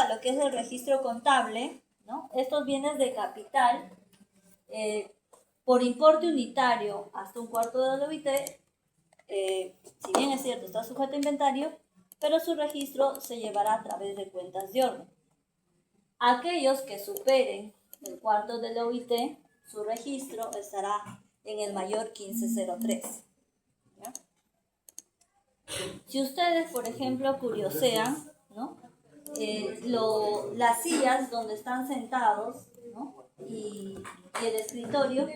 a lo que es el registro contable, ¿no? Estos bienes de capital, por importe unitario hasta un cuarto de la UIT, si bien es cierto, está sujeto a inventario, pero su registro se llevará a través de cuentas de orden. Aquellos que superen el cuarto de la UIT, su registro estará en el mayor 1503. ¿Ya? Si ustedes, por ejemplo, curiosean, ¿no? Las sillas donde están sentados, ¿no? y el escritorio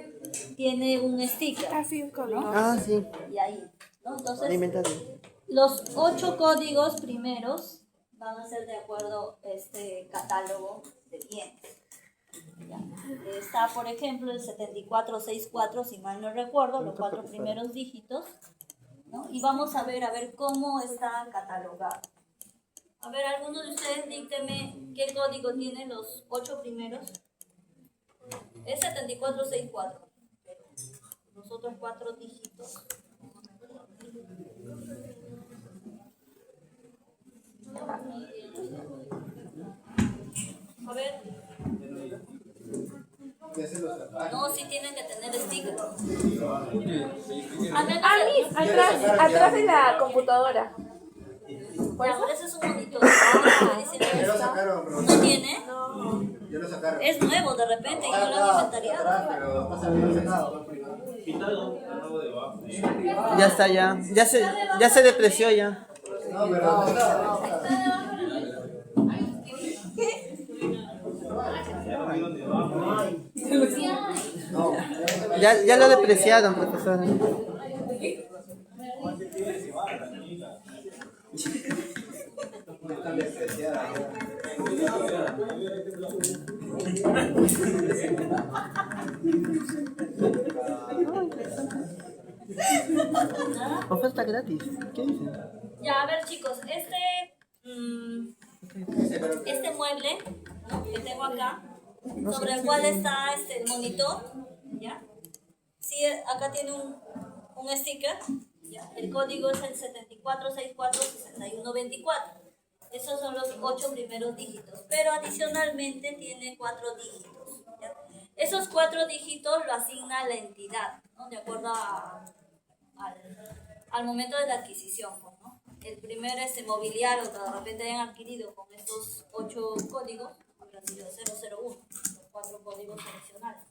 tiene un sticker. Ah, sí, un código. ¿no? Ah, sí. Y ahí, ¿no? Entonces, Inventario. los 8 códigos primeros van a ser de acuerdo a este catálogo de bienes. ¿Ya? Está, por ejemplo, el 7464, si mal no recuerdo, los 4 primeros dígitos, ¿no? Y vamos a ver cómo está catalogado. A ver, alguno de ustedes dícteme qué código tienen los 8 primeros. Es 7464. Los otros 4 dígitos. A ver. No, sí tienen que tener sticker. Atrás de la computadora. Bueno, ese es un monitor. ¿No tiene? No. Es nuevo de repente y no lo han inventariado. Ya está, ya se depreció ya. Ya lo depreciaron, profesor. Oferta gratis. ¿Qué dice? Ya, a ver chicos, este mueble, ¿no? que tengo acá, sobre el cual está el monitor, ¿ya? Sí, acá tiene un sticker, ¿ya? El código es el 74646124. Esos son los 8 primeros dígitos, pero adicionalmente tiene 4 dígitos, ¿ya? Esos 4 dígitos lo asigna la entidad, ¿no? De acuerdo al momento de la adquisición, ¿no? El primer mobiliario que de repente hayan adquirido con estos 8 códigos habrá sido 001, los 4 códigos adicionales.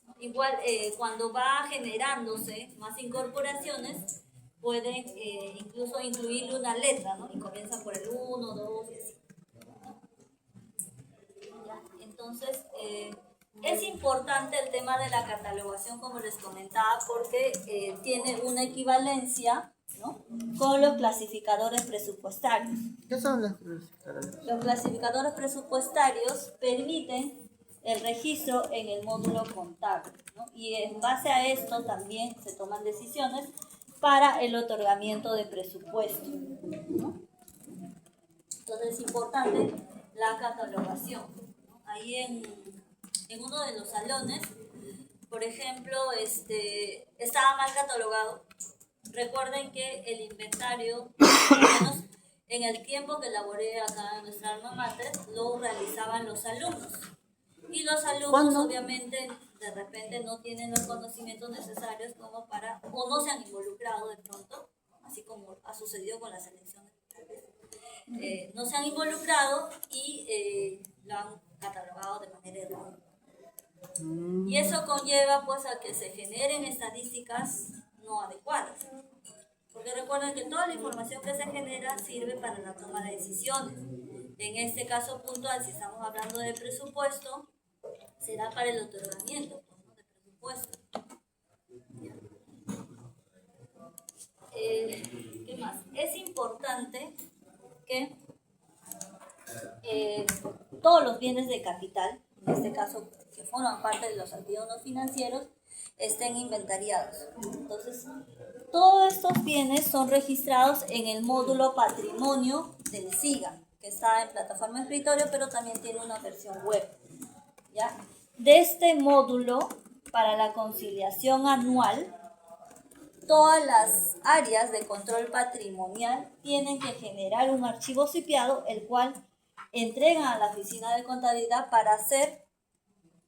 ¿No? Igual, cuando va generándose más incorporaciones, pueden incluso incluirle una letra, ¿no? Y comienza por el 1, 2 y así. ¿Ya? Entonces, es importante el tema de la catalogación, como les comentaba, porque tiene una equivalencia, ¿no? con los clasificadores presupuestarios. ¿Qué son los clasificadores? Los clasificadores presupuestarios permiten el registro en el módulo contable, ¿no? Y en base a esto también se toman decisiones para el otorgamiento de presupuesto, ¿no? Entonces es importante la catalogación, ¿no? Ahí en uno de los salones, por ejemplo, estaba mal catalogado. Recuerden que el inventario, al menos en el tiempo que elaboré acá en nuestra alma mater, lo realizaban los alumnos. Y los alumnos obviamente de repente no tienen los conocimientos necesarios como para, o no se han involucrado de pronto, así como ha sucedido con las elecciones. No se han involucrado y lo han catalogado de manera errónea. Y eso conlleva pues a que se generen estadísticas no adecuadas. Porque recuerden que toda la información que se genera sirve para la toma de decisiones. En este caso puntual, si estamos hablando de presupuesto, será para el otorgamiento, ¿no? de presupuesto. ¿Qué más? Es importante que todos los bienes de capital, en este caso que forman parte de los activos no financieros, estén inventariados. Entonces, todos estos bienes son registrados en el módulo patrimonio del SIGA, que está en plataforma escritorio, pero también tiene una versión web. ¿Ya? De este módulo, para la conciliación anual, todas las áreas de control patrimonial tienen que generar un archivo cipiado, el cual entregan a la oficina de contabilidad para ser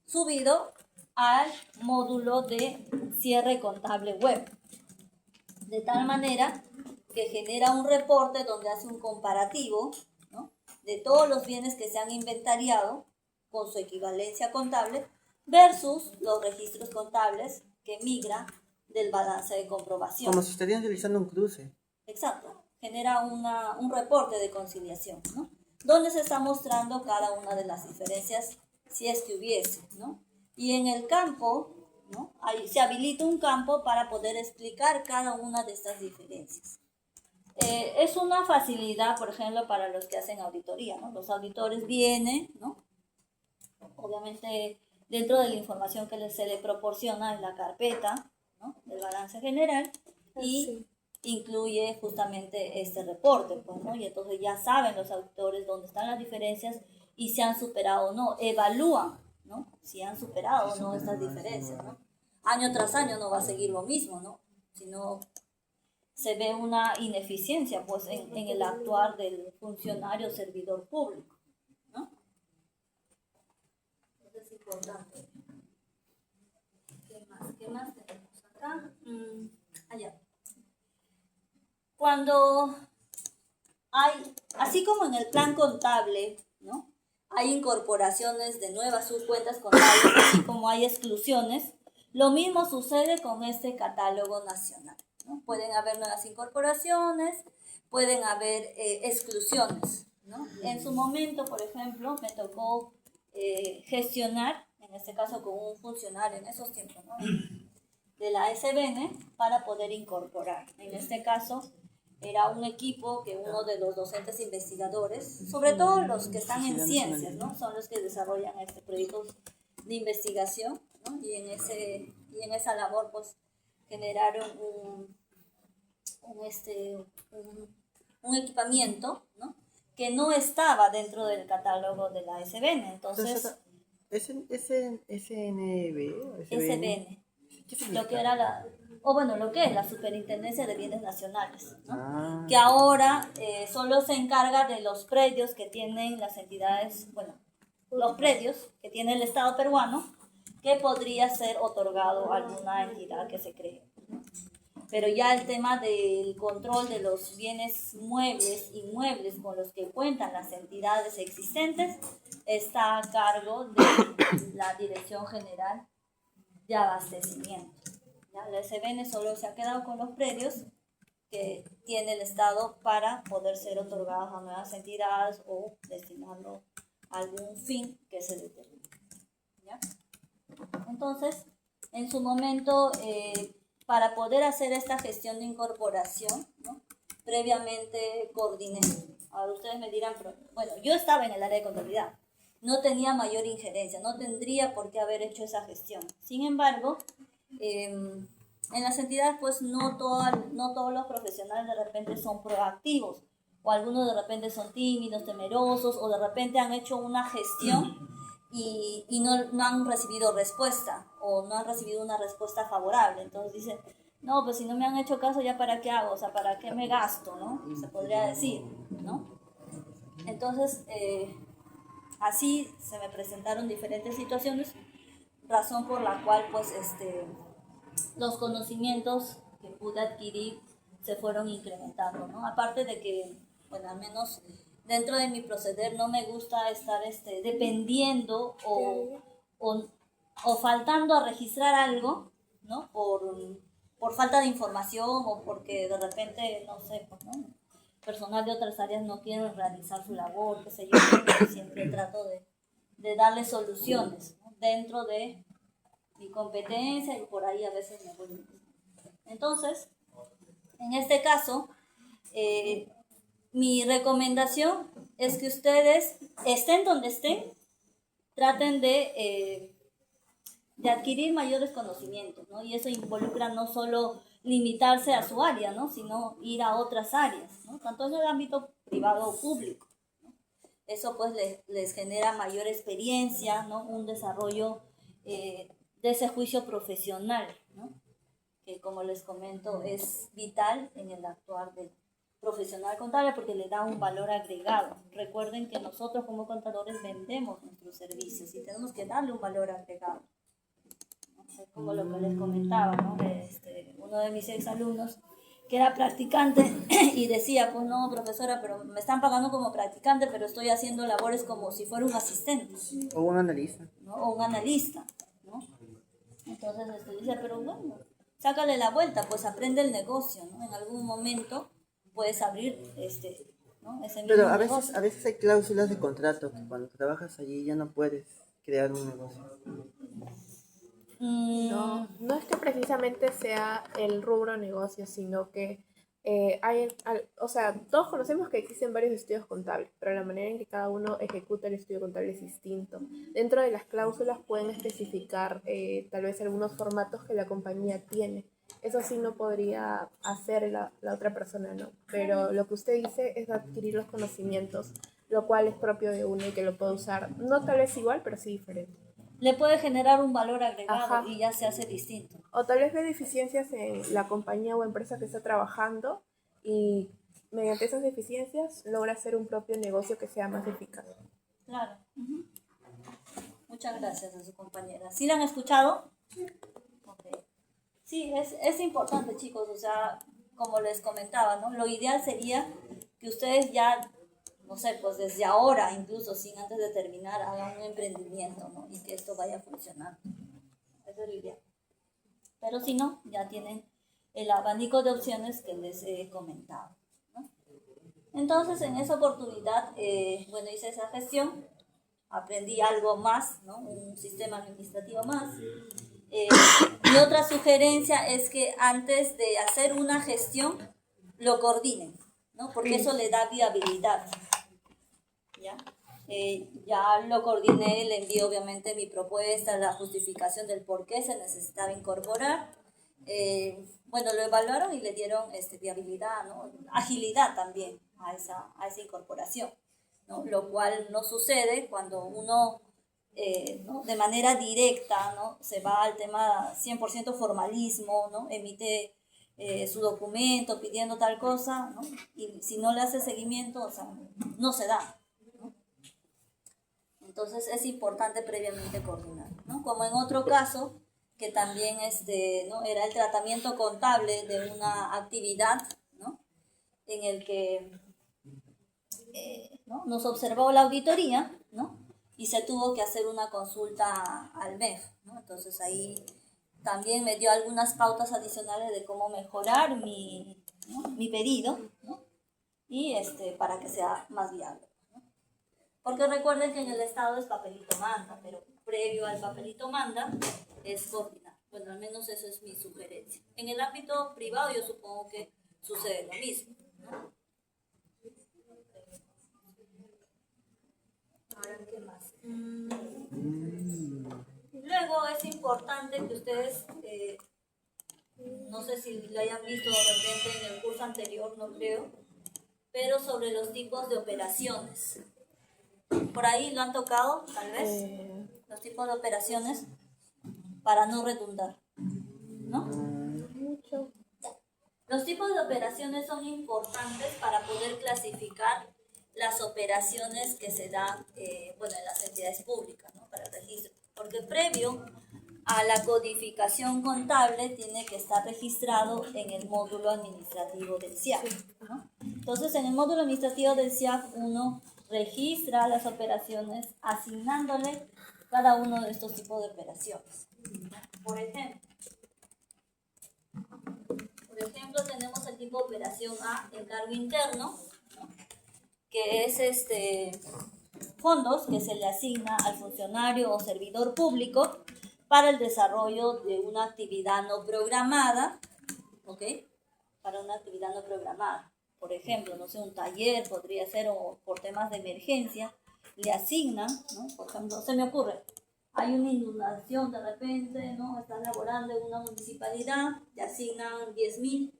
subido al módulo de cierre contable web. De tal manera que genera un reporte donde hace un comparativo, ¿no?, de todos los bienes que se han inventariado con su equivalencia contable versus los registros contables que migra del balance de comprobación. Como si estarían realizando un cruce. Exacto, genera un reporte de conciliación, ¿no?, donde se está mostrando cada una de las diferencias, si es que hubiese, ¿no? Y en el campo, ¿no?, ahí se habilita un campo para poder explicar cada una de estas diferencias. Es una facilidad, por ejemplo, para los que hacen auditoría, ¿no? Los auditores vienen, ¿no?, obviamente dentro de la información que se le proporciona en la carpeta, ¿no?, del balance general, y incluye justamente este reporte, pues, ¿no? Y entonces ya saben los auditores dónde están las diferencias y si han superado o no, evalúan, ¿no?, si han superado o no estas diferencias, ¿no? Año tras año no va a seguir lo mismo, ¿no?, sino se ve una ineficiencia, pues, en el actuar del funcionario servidor público, ¿no? Eso es importante. ¿Qué más tenemos acá? Allá. Cuando hay, así como en el plan contable, ¿no?, hay incorporaciones de nuevas subcuentas contables, así como hay exclusiones, lo mismo sucede con este catálogo nacional, ¿no? Pueden haber nuevas incorporaciones, pueden haber exclusiones, ¿no? En su momento, por ejemplo, me tocó gestionar, en este caso con un funcionario en esos tiempos, ¿no?, de la SBN, para poder incorporar. En este caso era un equipo que uno de los docentes investigadores, sobre todo los que están en ciencias, ¿no?, son los que desarrollan proyectos de investigación, ¿no?, y en esa labor pues generaron un equipamiento, ¿no?, que no estaba dentro del catálogo de la SBN. Entonces, SNB, SBN, ¿qué significa? lo que era lo que es la Superintendencia de Bienes Nacionales, ¿no?, Ah. que ahora solo se encarga de los predios que tienen las entidades, bueno, los predios que tiene el Estado peruano, que podría ser otorgado a alguna entidad que se cree, ¿no? Pero ya el tema del control de los bienes muebles, inmuebles con los que cuentan las entidades existentes, está a cargo de la Dirección General de Abastecimiento. ¿Ya? La SBN solo se ha quedado con los predios que tiene el Estado para poder ser otorgados a nuevas entidades o destinarlo a algún fin que se determine, ¿ya? Entonces, en su momento, para poder hacer esta gestión de incorporación, ¿no?, previamente coordiné. Ahora ustedes me dirán, pero, bueno, yo estaba en el área de contabilidad, no tenía mayor injerencia, no tendría por qué haber hecho esa gestión. Sin embargo, en las entidades, pues no todos los profesionales de repente son proactivos, o algunos de repente son tímidos, temerosos, o de repente han hecho una gestión y no han recibido respuesta, o no han recibido una respuesta favorable. Entonces dicen, no, pues si no me han hecho caso, ¿ya para qué hago? O sea, ¿para qué me gasto, no? Se podría decir, ¿no? Entonces, así se me presentaron diferentes situaciones, razón por la cual, pues, los conocimientos que pude adquirir se fueron incrementando, ¿no? Aparte de que, bueno, al menos dentro de mi proceder no me gusta estar dependiendo o faltando a registrar algo, ¿no?, por falta de información o porque de repente, no sé, pues, ¿no?, personal de otras áreas no quieren realizar su labor, qué sé yo. Siempre trato de darle soluciones, ¿no?, dentro de mi competencia, y por ahí a veces me voy. Entonces, en este caso, mi recomendación es que ustedes, estén donde estén, traten de adquirir mayores conocimientos, ¿no? Y eso involucra no solo limitarse a su área, ¿no?, sino ir a otras áreas, ¿no?, tanto en el ámbito privado o público, ¿no? Eso pues les genera mayor experiencia, ¿no?, un desarrollo de ese juicio profesional, ¿no?, que como les comento es vital en el actuar profesional contable porque le da un valor agregado. Recuerden que nosotros como contadores vendemos nuestros servicios y tenemos que darle un valor agregado. Es como lo que les comentaba, ¿no? Uno de mis exalumnos que era practicante y decía, pues no, profesora, pero me están pagando como practicante, pero estoy haciendo labores como si fuera un asistente. O un analista. ¿No? O un analista, ¿no? Entonces dice, pero bueno, sácale la vuelta, pues aprende el negocio, ¿no? En algún momento puedes abrir ¿no? ese mismo Pero negocio. a veces hay cláusulas de contrato que cuando trabajas allí ya no puedes crear un negocio. No es que precisamente sea el rubro negocio, sino que o sea, todos conocemos que existen varios estudios contables, pero la manera en que cada uno ejecuta el estudio contable es distinto. Dentro de las cláusulas pueden especificar tal vez algunos formatos que la compañía tiene. Eso sí no podría hacer la otra persona, ¿no? Pero lo que usted dice es adquirir los conocimientos, lo cual es propio de uno y que lo puede usar, no tal vez igual, pero sí diferente. Le puede generar un valor agregado. Ajá. Y ya se hace distinto. O tal vez ve deficiencias en la compañía o empresa que está trabajando y mediante esas deficiencias logra hacer un propio negocio que sea más eficaz. Claro. Uh-huh. Muchas gracias a su compañera. ¿Sí la han escuchado? Okay. Sí, es importante, chicos. O sea, como les comentaba, ¿no? Lo ideal sería que ustedes ya, no sé, pues desde ahora, incluso sin antes de terminar, hagan un emprendimiento, ¿no? Y que esto vaya funcionando. Eso es lo ideal. Pero si no, ya tienen el abanico de opciones que les he comentado, ¿no? Entonces, en esa oportunidad, bueno, hice esa gestión, aprendí algo más, ¿no? Un sistema administrativo más. Y otra sugerencia es que antes de hacer una gestión, lo coordinen, ¿no? Porque eso le da viabilidad, ¿ya? Ya lo coordiné, le envié obviamente mi propuesta, la justificación del por qué se necesitaba incorporar. Bueno, lo evaluaron y le dieron viabilidad, ¿no? Agilidad también a esa incorporación, ¿no? Lo cual no sucede cuando uno ¿no? de manera directa, ¿no? Se va al tema 100% formalismo, ¿no? Emite su documento pidiendo tal cosa, ¿no? Y si no le hace seguimiento, o sea, no se da. Entonces es importante previamente coordinar, ¿no? Como en otro caso, que también ¿no? era el tratamiento contable de una actividad, ¿no? En el que ¿no? nos observó la auditoría, ¿no? Y se tuvo que hacer una consulta al MEF, ¿no? Entonces ahí también me dio algunas pautas adicionales de cómo mejorar ¿no? mi pedido, ¿no? Y para que sea más viable. Porque recuerden que en el Estado es papelito manda, pero previo al papelito manda es coordinar. Bueno, al menos eso es mi sugerencia. En el ámbito privado yo supongo que sucede lo mismo, ¿no? Ahora, ¿qué más? Luego es importante que ustedes, no sé si lo hayan visto de repente en el curso anterior, no creo, pero sobre los tipos de operaciones. Por ahí lo han tocado, tal vez, los tipos de operaciones, para no redundar, ¿no? Los tipos de operaciones son importantes para poder clasificar las operaciones que se dan bueno, en las entidades públicas, ¿no? Para el registro. Porque previo a la codificación contable tiene que estar registrado en el módulo administrativo del CIAF, ¿no? Entonces, en el módulo administrativo del CIAF uno registra las operaciones asignándole cada uno de estos tipos de operaciones. Por ejemplo, tenemos el tipo de operación A, encargo interno, ¿no? Que es fondos que se le asigna al funcionario o servidor público para el desarrollo de una actividad no programada, ¿ok? Para una actividad no programada. Por ejemplo, no sé, un taller podría ser, o por temas de emergencia, le asignan, ¿no? Por ejemplo, se me ocurre, hay una inundación de repente, ¿no? Están laborando en una municipalidad, te asignan 10.000,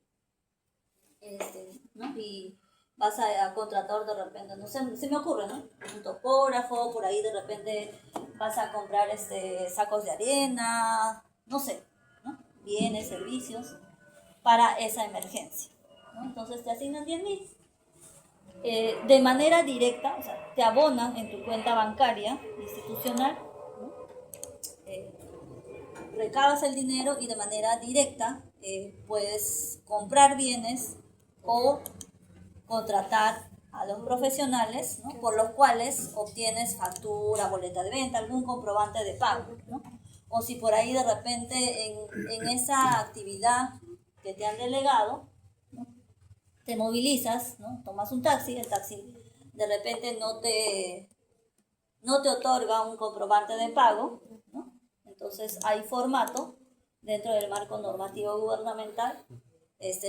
¿no? Y vas a contratar de repente, no sé, se me ocurre, ¿no? Un topógrafo, por ahí de repente vas a comprar sacos de arena, no sé, ¿no? Bienes, servicios para esa emergencia, ¿no? Entonces te asignan 10.000 de manera directa, o sea, te abonan en tu cuenta bancaria institucional, ¿no? Recabas el dinero y de manera directa puedes comprar bienes o contratar a los profesionales, ¿no? Por los cuales obtienes factura, boleta de venta, algún comprobante de pago, ¿no? O si por ahí de repente en esa actividad que te han delegado, ¿no? Te movilizas, ¿no? Tomas un taxi, el taxi de repente no te otorga un comprobante de pago, ¿no? Entonces hay formato dentro del marco normativo gubernamental,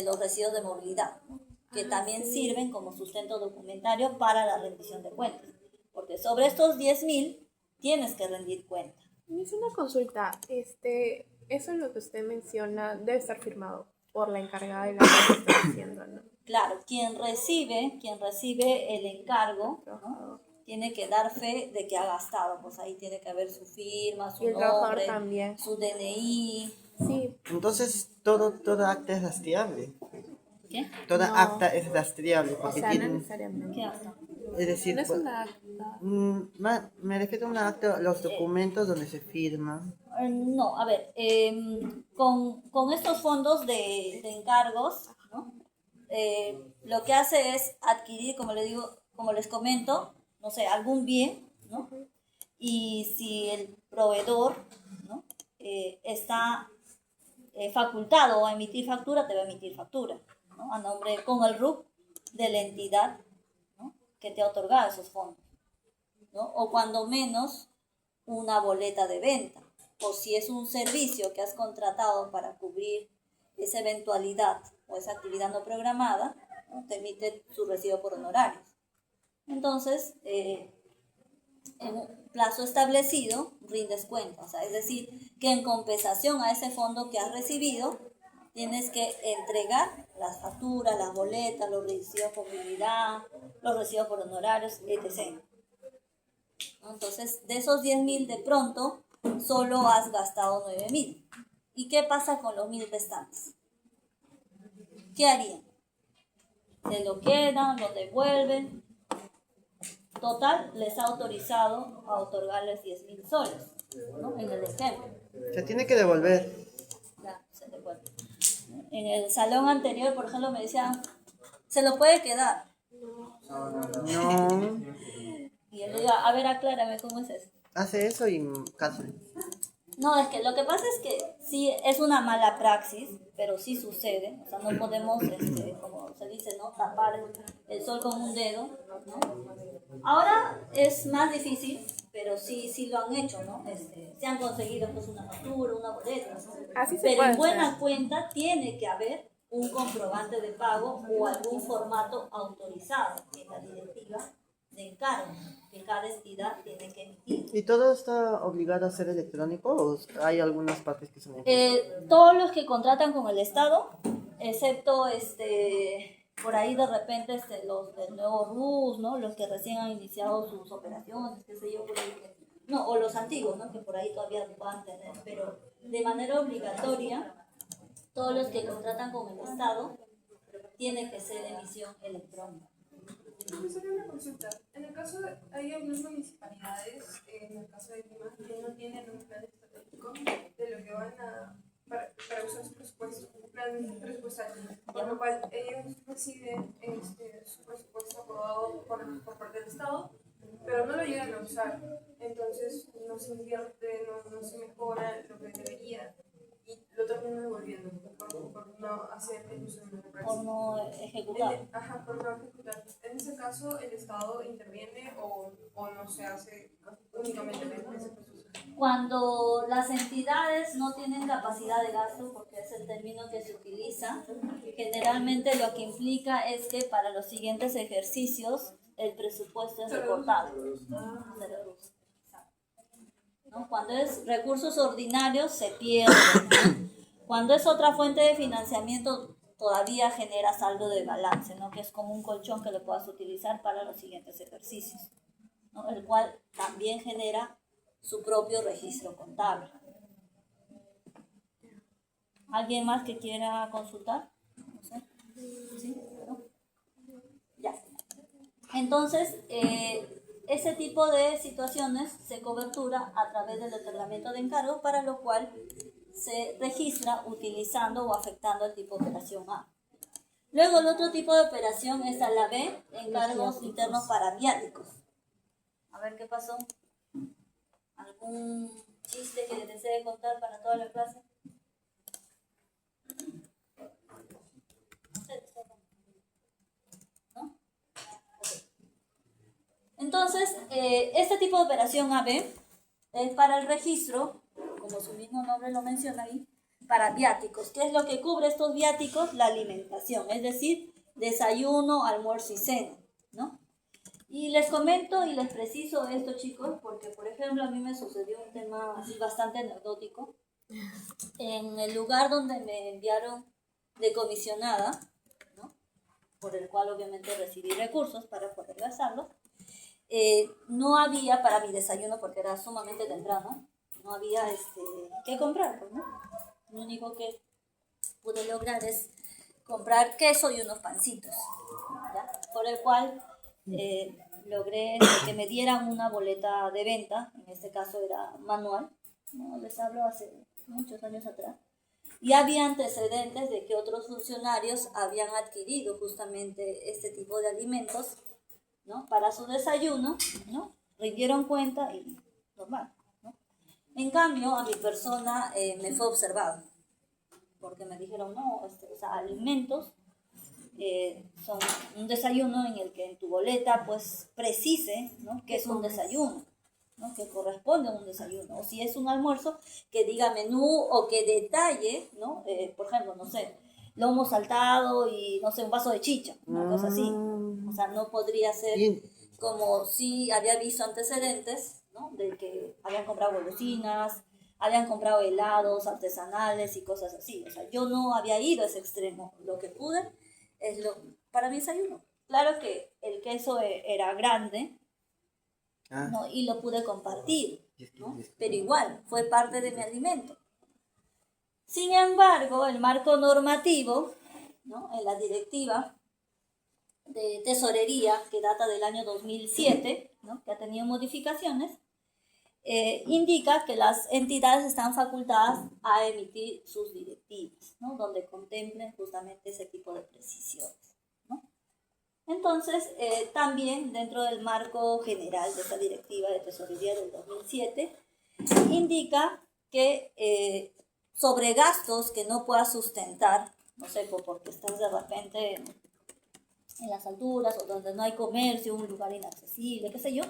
los recibos de movilidad, ¿no? Que también sirven como sustento documentario para la rendición de cuentas, porque sobre estos 10.000 tienes que rendir cuenta. Me hice una consulta. Eso es lo que usted menciona, debe estar firmado por la encargada de la que está haciendo, ¿no? Claro, quien recibe el encargo, ¿no? Tiene que dar fe de que ha gastado, pues ahí tiene que haber su firma, su Y el trabajador nombre, también. su DNI. Sí. Entonces, toda acta es rastreable. ¿Qué? Toda No. acta es rastreable O porque sea, no tienen... necesariamente. ¿Qué acta? Es decir, No es pues, una acta. me refiero a una acta, los documentos donde se firma. No, a ver, con estos fondos de encargos, ¿no? Lo que hace es adquirir, como les digo, como les comento, no sé, algún bien, ¿no? Y si el proveedor, ¿no? Está facultado a emitir factura, te va a emitir factura, ¿no? A nombre, con el RUC de la entidad, ¿no? Que te ha otorgado esos fondos, ¿no? O cuando menos una boleta de venta, o si es un servicio que has contratado para cubrir esa eventualidad o esa actividad no programada, ¿no? Te emite su recibo por honorarios. Entonces, en un plazo establecido, rindes cuenta. O sea, es decir, que en compensación a ese fondo que has recibido, tienes que entregar las facturas, las boletas, los recibos por movilidad, los recibos por honorarios, etc. Entonces, de esos 10.000 de pronto, solo has gastado 9.000. ¿Y qué pasa con los 1.000 restantes? ¿Qué harían? Se lo quedan, lo devuelven. Total, les ha autorizado a otorgarles 10.000 soles, ¿no? En el ejemplo. Se tiene que devolver. Ya, se devuelve. En el salón anterior, por ejemplo, me decían, se lo puede quedar. No. Y él le digo, a ver, aclárame cómo es eso. Hace eso y cárcel. No, es que lo que pasa es que sí es una mala praxis, pero sí sucede. O sea, no podemos, como se dice, ¿no? Tapar el sol con un dedo, ¿no? Ahora es más difícil, pero sí lo han hecho, ¿no? Se han conseguido pues una factura, una boleta, ¿no? Así se Pero puede en buena hacer. cuenta tiene que haber un comprobante de pago o algún formato autorizado en la directiva de encargo que cada entidad tiene que emitir. ¿Y todo está obligado a ser electrónico o hay algunas partes que son Todos los que contratan con el Estado, excepto por ahí de repente los del nuevo RUS, ¿no? Los que recién han iniciado sus operaciones, qué sé yo, por ahí no, o los antiguos, ¿no? Que por ahí todavía puedan tener, pero de manera obligatoria, todos los que contratan con el Estado tiene que ser emisión electrónica. Solo una consulta. En el caso de, hay algunas municipalidades, en el caso de Lima, que no tienen un plan estratégico de lo que van a, para usar su presupuesto, un plan presupuestario, por lo cual ellos reciben su presupuesto aprobado por parte del Estado, pero no lo llegan a usar. Entonces no se invierte, no se mejora lo que debería y lo terminan devolviendo por no hacer el uso de la Por no ejecutar. por no ejecutar. En ese caso, ¿el Estado interviene o no se hace únicamente en ese proceso? Cuando las entidades no tienen capacidad de gasto, porque es el término que se utiliza, generalmente lo que implica es que para los siguientes ejercicios el presupuesto es recortado. Se reduce. ¿No? Cuando es recursos ordinarios se pierde, ¿no? Cuando es otra fuente de financiamiento todavía genera saldo de balance, ¿no? Que es como un colchón que lo puedas utilizar para los siguientes ejercicios, ¿no? El cual también genera su propio registro contable. ¿Alguien más que quiera consultar? No sé. ¿Sí? ¿No? Ya. Entonces, ese tipo de situaciones se cobertura a través del otorgamiento de encargos, para lo cual se registra utilizando o afectando el tipo de operación A. Luego, el otro tipo de operación es a la B, encargos internos para viáticos. A ver qué pasó. ¿Algún chiste que desee contar para toda la clase? ¿No? Entonces, este tipo de operación AB es para el registro, como su mismo nombre lo menciona ahí, para viáticos. ¿Qué es lo que cubre estos viáticos? La alimentación, es decir, desayuno, almuerzo y cena, ¿no? Y les comento y les preciso esto, chicos, porque, por ejemplo, a mí me sucedió un tema así bastante anecdótico. En el lugar donde me enviaron de comisionada, ¿no? Por el cual obviamente recibí recursos para poder gastarlos, no había para mi desayuno, porque era sumamente temprano, no había qué comprar, pues, ¿no? Lo único que pude lograr es comprar queso y unos pancitos, ¿ya? Por el cual logré que me dieran una boleta de venta, en este caso era manual, ¿no? Les hablo hace muchos años atrás, y había antecedentes de que otros funcionarios habían adquirido justamente este tipo de alimentos, ¿no? Para su desayuno, ¿no? Rindieron cuenta y normal, ¿no? En cambio, a mi persona me fue observado, porque me dijeron, no, o sea, alimentos son un desayuno en el que en tu boleta pues precise, ¿no? Que es un desayuno, ¿no? Que corresponde a un desayuno, o si es un almuerzo, que diga menú o que detalle, ¿no? Por ejemplo, no sé, lomo saltado y, no sé, un vaso de chicha, una cosa así. O sea, no podría ser como si había visto antecedentes, ¿no? De que habían comprado golosinas, habían comprado helados artesanales y cosas así. O sea, yo no había ido a ese extremo. Lo que pude es para mi desayuno. Claro que el queso era grande, ¿no? Y lo pude compartir, ¿no? Pero igual, fue parte de mi alimento. Sin embargo, el marco normativo, ¿no? En la directiva de tesorería, que data del año 2007, ¿no? Que ha tenido modificaciones, indica que las entidades están facultadas a emitir sus directivas, ¿no? Donde contemplen justamente ese tipo de precisiones, ¿no? Entonces, también dentro del marco general de esa directiva de tesorería del 2007, indica que sobre gastos que no puedas sustentar, no sé, porque estás de repente en las alturas o donde no hay comercio, un lugar inaccesible, qué sé yo,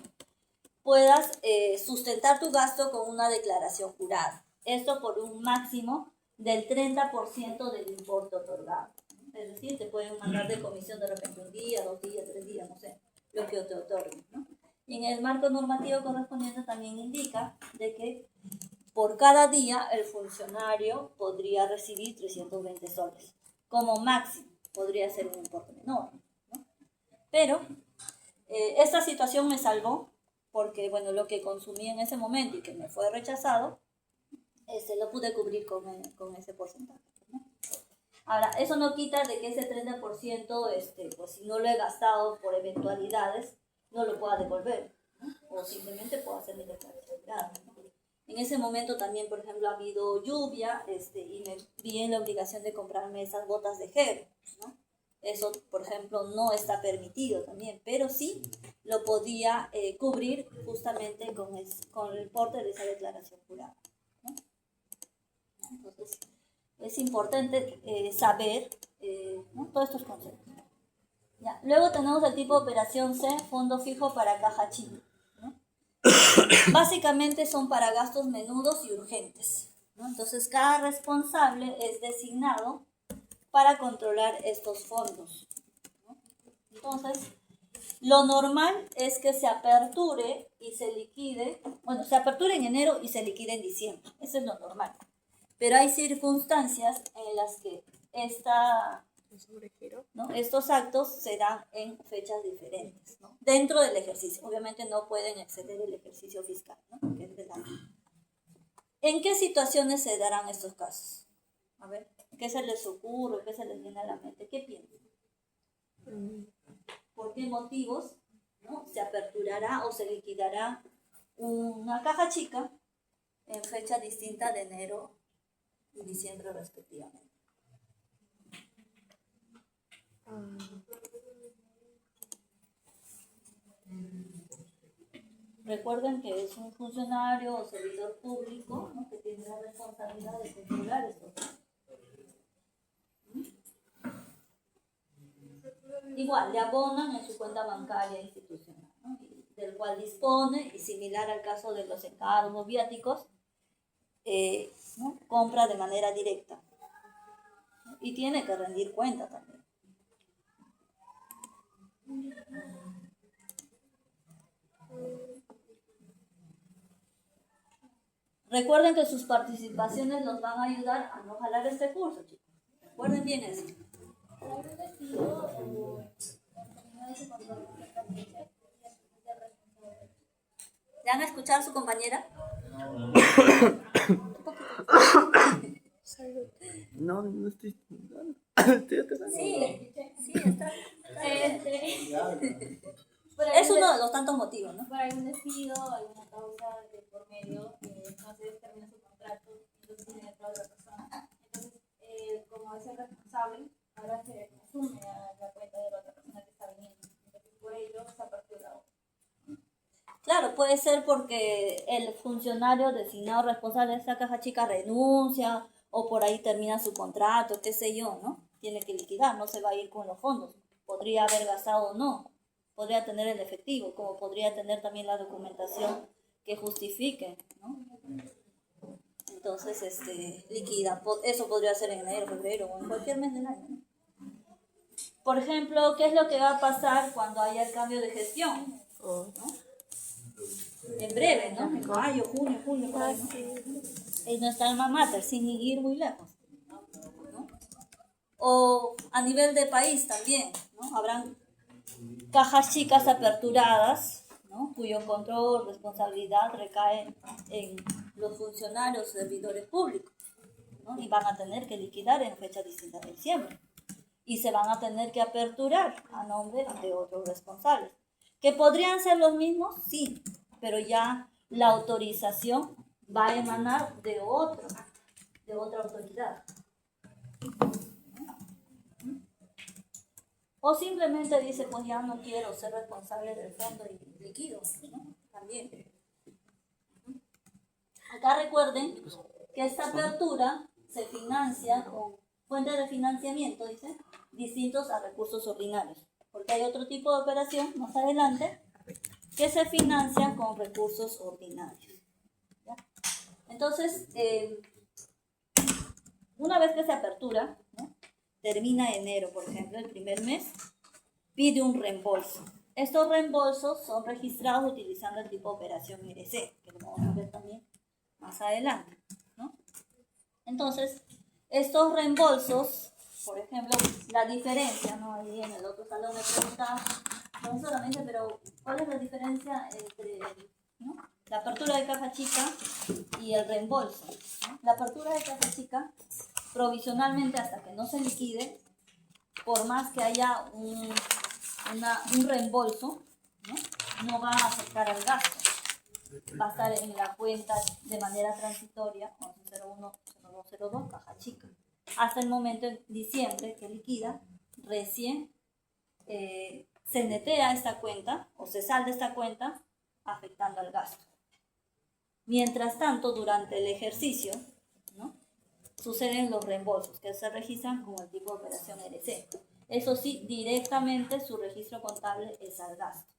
puedas sustentar tu gasto con una declaración jurada. Esto por un máximo del 30% del importe otorgado. Es decir, te pueden mandar de comisión de repente un día, 2 días, 3 días, no sé, lo que te otorguen, ¿no? Y en el marco normativo correspondiente también indica de que por cada día el funcionario podría recibir 320 soles. Como máximo, podría ser un importe menor, ¿no? Pero esta situación me salvó porque, bueno, lo que consumí en ese momento y que me fue rechazado, lo pude cubrir con ese porcentaje, ¿no? Ahora, eso no quita de que ese 30%, pues si no lo he gastado por eventualidades, no lo pueda devolver, ¿no? O simplemente puedo hacer mi declaración jurada, ¿no? En ese momento también, por ejemplo, ha habido lluvia, y me vi en la obligación de comprarme esas botas de gel, ¿no? Eso, por ejemplo, no está permitido también, pero sí lo podía cubrir justamente con el importe de esa declaración jurada, ¿no? Entonces, es importante saber, ¿no? Todos estos conceptos. Ya. Luego tenemos el tipo de operación C, fondo fijo para caja chica, ¿no? Básicamente son para gastos menudos y urgentes, ¿no? Entonces, cada responsable es designado para controlar estos fondos, ¿no? Entonces, lo normal es que se aperture y se liquide, bueno, se aperture en enero y se liquide en diciembre, eso es lo normal. Pero hay circunstancias en las que ¿no? Estos actos se dan en fechas diferentes, ¿no? Dentro del ejercicio. Obviamente no pueden exceder el ejercicio fiscal, ¿no? Que es del año. ¿En qué situaciones se darán estos casos? A ver, ¿qué se les ocurre? ¿Qué se les viene a la mente? ¿Qué piensan? ¿Por qué motivos ¿no? Se aperturará o se liquidará una caja chica en fecha distinta de enero y diciembre respectivamente. Recuerden que es un funcionario o servidor público, ¿no? Que tiene la responsabilidad de controlar esto. Igual, le abonan en su cuenta bancaria institucional, ¿no? Del cual dispone, y similar al caso de los encargos viáticos, ¿no? Compra de manera directa. Y tiene que rendir cuenta también. Recuerden que sus participaciones los van a ayudar a no jalar este curso, chicos. Recuerden bien eso. ¿Le van a escuchar a su compañera? No, no estoy. Estoy atrás. Sí, está. Es uno de los tantos motivos, ¿no? Por algún despido, alguna causa de por medio, no se termina su contrato, entonces tiene otra persona. Entonces, como es el responsable, ahora se asume a la cuenta de la otra persona que está viniendo. Entonces, por ello se apertura. Claro, puede ser porque el funcionario designado responsable de esa caja chica renuncia o por ahí termina su contrato, qué sé yo, ¿no? Tiene que liquidar, no se va a ir con los fondos. Podría haber gastado o no. Podría tener el efectivo, como podría tener también la documentación que justifique, ¿no? Entonces, liquida. Eso podría ser en enero, febrero o en cualquier mes del año, ¿no? Por ejemplo, ¿qué es lo que va a pasar cuando haya el cambio de gestión? ¿No? En breve, ¿no? En mayo, junio, julio, por ahí, ¿no? Es nuestra alma mater, sin ir muy lejos, ¿no? O a nivel de país también, ¿no? Habrán cajas chicas aperturadas, ¿no? Cuyo control, responsabilidad recae en los funcionarios, servidores públicos, ¿no? Y van a tener que liquidar en fecha distinta de diciembre. Y se van a tener que aperturar a nombre de otros responsables. ¿Que podrían ser los mismos? Sí, pero ya la autorización va a emanar de otra autoridad. O simplemente dice, pues ya no quiero ser responsable del fondo y liquido, ¿no? También. Acá recuerden que esta apertura se financia con fuentes de financiamiento, dice, distintos a recursos ordinarios. Porque hay otro tipo de operación, más adelante, que se financia con recursos ordinarios. ¿Ya? Entonces, una vez que se apertura, ¿no? Termina enero, por ejemplo, el primer mes, pide un reembolso. Estos reembolsos son registrados utilizando el tipo de operación RC, que lo vamos a ver también más adelante, ¿no? Entonces, estos reembolsos, por ejemplo, la diferencia, ¿no? Ahí en el otro salón me preguntaba, no solamente, pero ¿cuál es la diferencia entre, ¿no? La apertura de caja chica y el reembolso, ¿no? La apertura de caja chica, provisionalmente hasta que no se liquide, por más que haya un reembolso, no va a afectar al gasto. Va a estar en la cuenta de manera transitoria, 010202, caja chica. Hasta el momento en diciembre que liquida, recién se netea esta cuenta o se salda esta cuenta afectando al gasto. Mientras tanto, durante el ejercicio, ¿no? Suceden los reembolsos que se registran como el tipo de operación RC. Eso sí, directamente su registro contable es al gasto.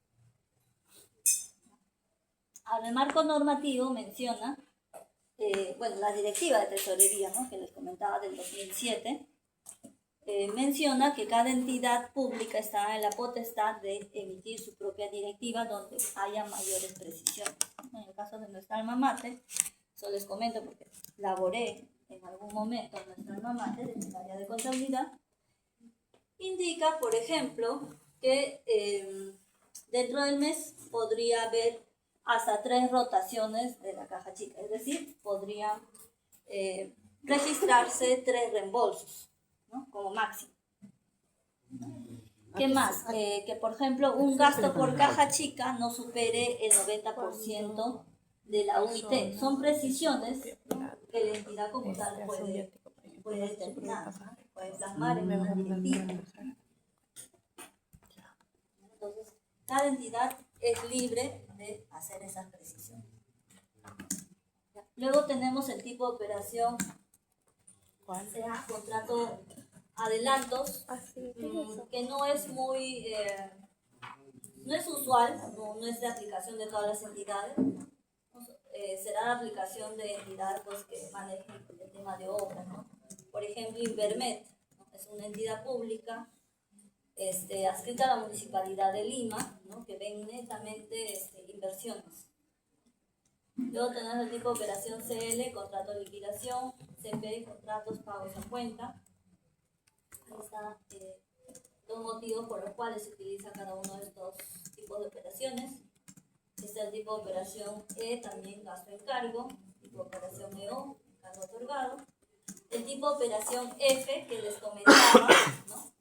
El marco normativo menciona, la directiva de tesorería, ¿no? Que les comentaba del 2007, menciona que cada entidad pública está en la potestad de emitir su propia directiva donde haya mayores precisiones. En el caso de nuestra alma mater, eso les comento porque laboré en algún momento en nuestra alma mater, en el área de contabilidad, indica, por ejemplo, que dentro del mes podría haber hasta 3 rotaciones de la caja chica, es decir, podrían registrarse 3 reembolsos, ¿no? Como máximo. ¿Qué más? Que por ejemplo un gasto por caja chica no supere el 90% de la UIT. Son precisiones, ¿no?, que la entidad como tal puede determinar, ¿no?, puede plasmar en una directiva. Entonces, cada entidad es libre de hacer esas precisiones. Luego tenemos el tipo de operación, sea contrato adelantos, que no es muy, no es usual, no es de aplicación de todas las entidades. Será de aplicación de entidades pues, que manejen el tema de obras, ¿no? Por ejemplo, Invermet, ¿no?, es una entidad pública adscrita a la Municipalidad de Lima, ¿no?, que ven netamente inversiones. Luego tenemos el tipo de operación CL, contrato de liquidación, CP, contratos pagos a cuenta. Ahí están dos motivos por los cuales se utiliza cada uno de estos tipos de operaciones. Este es el tipo de operación E, también gasto en cargo, tipo de operación EO, cargo otorgado. El tipo de operación F, que les comentaba, ¿no?,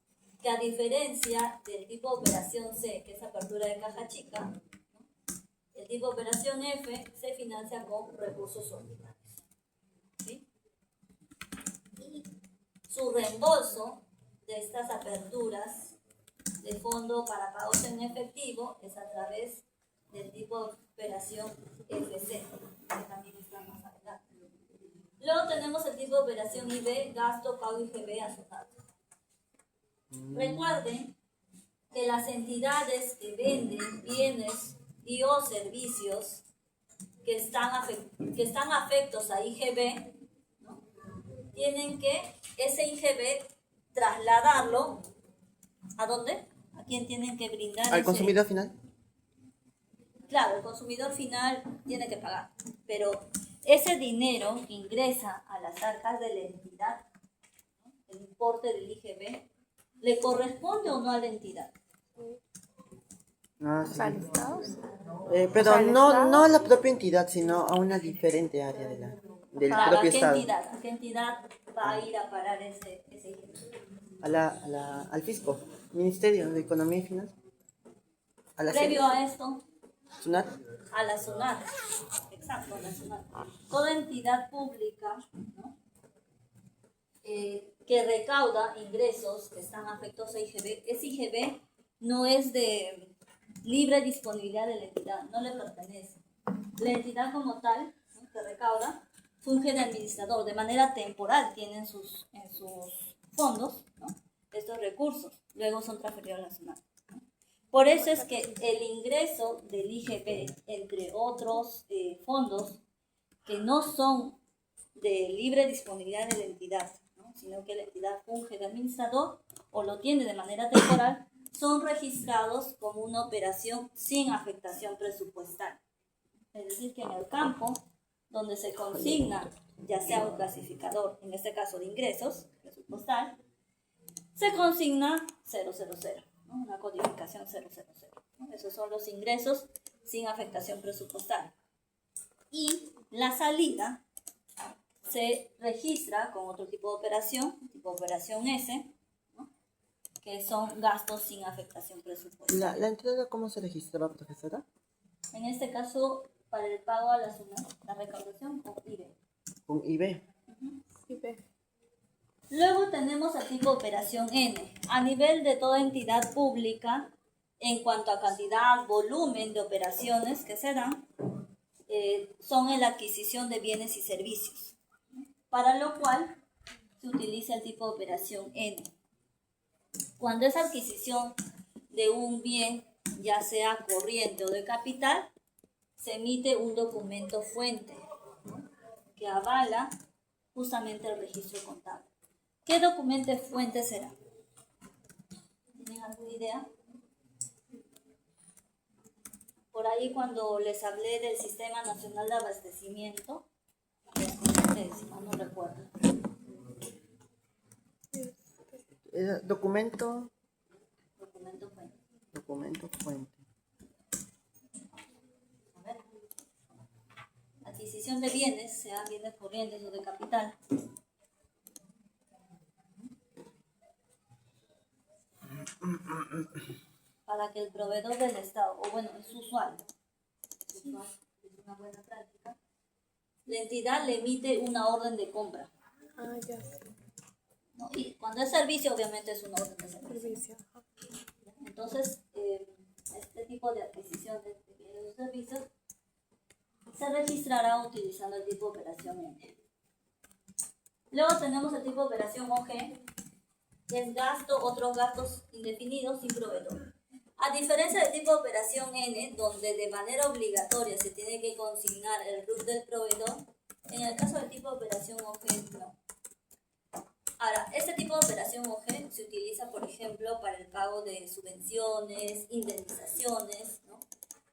que a diferencia del tipo de operación C, que es apertura de caja chica, ¿no?, el tipo de operación F se financia con recursos ordinarios, ¿sí? Y su reembolso de estas aperturas de fondo para pagos en efectivo es a través del tipo de operación FC, que también está más adelante. Luego tenemos el tipo de operación IB, gasto, pago IGB asociado. Recuerden que las entidades que venden bienes y o servicios que están afectos a IGB, ¿no?, tienen que ese IGB trasladarlo ¿a dónde? ¿A quién tienen que brindar? ¿Al consumidor final? Claro, el consumidor final tiene que pagar, pero ese dinero que ingresa a las arcas de la entidad, ¿no?, el importe del IGB, ¿le corresponde o no a la entidad? Ah, sí. ¿Listados? Pero ¿al no Estado? a la propia entidad, sino a una diferente área del Claro, propio Estado. ¿a qué entidad va a ir a parar ese IGB? Al fisco, Ministerio de Economía y Finanzas. A la Previo Hacienda. a esto, SUNAT. a la SUNAT, exacto, a la SUNAT. Toda entidad pública, ¿no?, que recauda ingresos que están afectos a IGB, ese IGB no es de libre disponibilidad de la entidad, no le pertenece. La entidad como tal, ¿no?, que recauda, funge de administrador, de manera temporal tiene en sus fondos, ¿no?, estos recursos, luego son transferidos a la SUNAT. Por eso es que el ingreso del IGB, entre otros fondos que no son de libre disponibilidad de la entidad, ¿no?, sino que la entidad funge de administrador o lo tiene de manera temporal, son registrados como una operación sin afectación presupuestal. Es decir, que en el campo donde se consigna, ya sea un clasificador, en este caso de ingresos presupuestal, se consigna 000, ¿no?, una codificación 000, ¿no? Esos son los ingresos sin afectación presupuestal. Y la salida se registra con otro tipo de operación, tipo operación S, ¿no?, que son gastos sin afectación presupuestal. ¿La entrada cómo se registraba, profesora? En este caso, para el pago a la SUNAT, la recaudación con IBE. Con IB. Luego tenemos el tipo de operación N. A nivel de toda entidad pública, en cuanto a cantidad, volumen de operaciones que se dan, son en la adquisición de bienes y servicios, para lo cual se utiliza el tipo de operación N. Cuando es adquisición de un bien, ya sea corriente o de capital, se emite un documento fuente, ¿no?, que avala justamente el registro contable. ¿Qué documento fuente será? ¿Tienen alguna idea? Por ahí cuando les hablé del Sistema Nacional de Abastecimiento, les comenté, si mal no recuerdo. Documento Documento fuente. Documento fuente. A ver. Adquisición de bienes, sean bienes corrientes o de capital. para que el proveedor del Estado, o bueno, es usual, es una buena práctica, la entidad le emite una orden de compra. Ah, ya sé. ¿No? Y cuando es servicio, obviamente es una orden de servicio. Servicio. Entonces, este tipo de adquisición de bienes o servicios se registrará utilizando el tipo de operación N. Luego tenemos el tipo de operación OG, que es gasto, otros gastos indefinidos sin proveedor. A diferencia del tipo de operación N, donde de manera obligatoria se tiene que consignar el RUT del proveedor, en el caso del tipo de operación OG no. Ahora, este tipo de operación OG se utiliza, por ejemplo, para el pago de subvenciones, indemnizaciones, ¿no?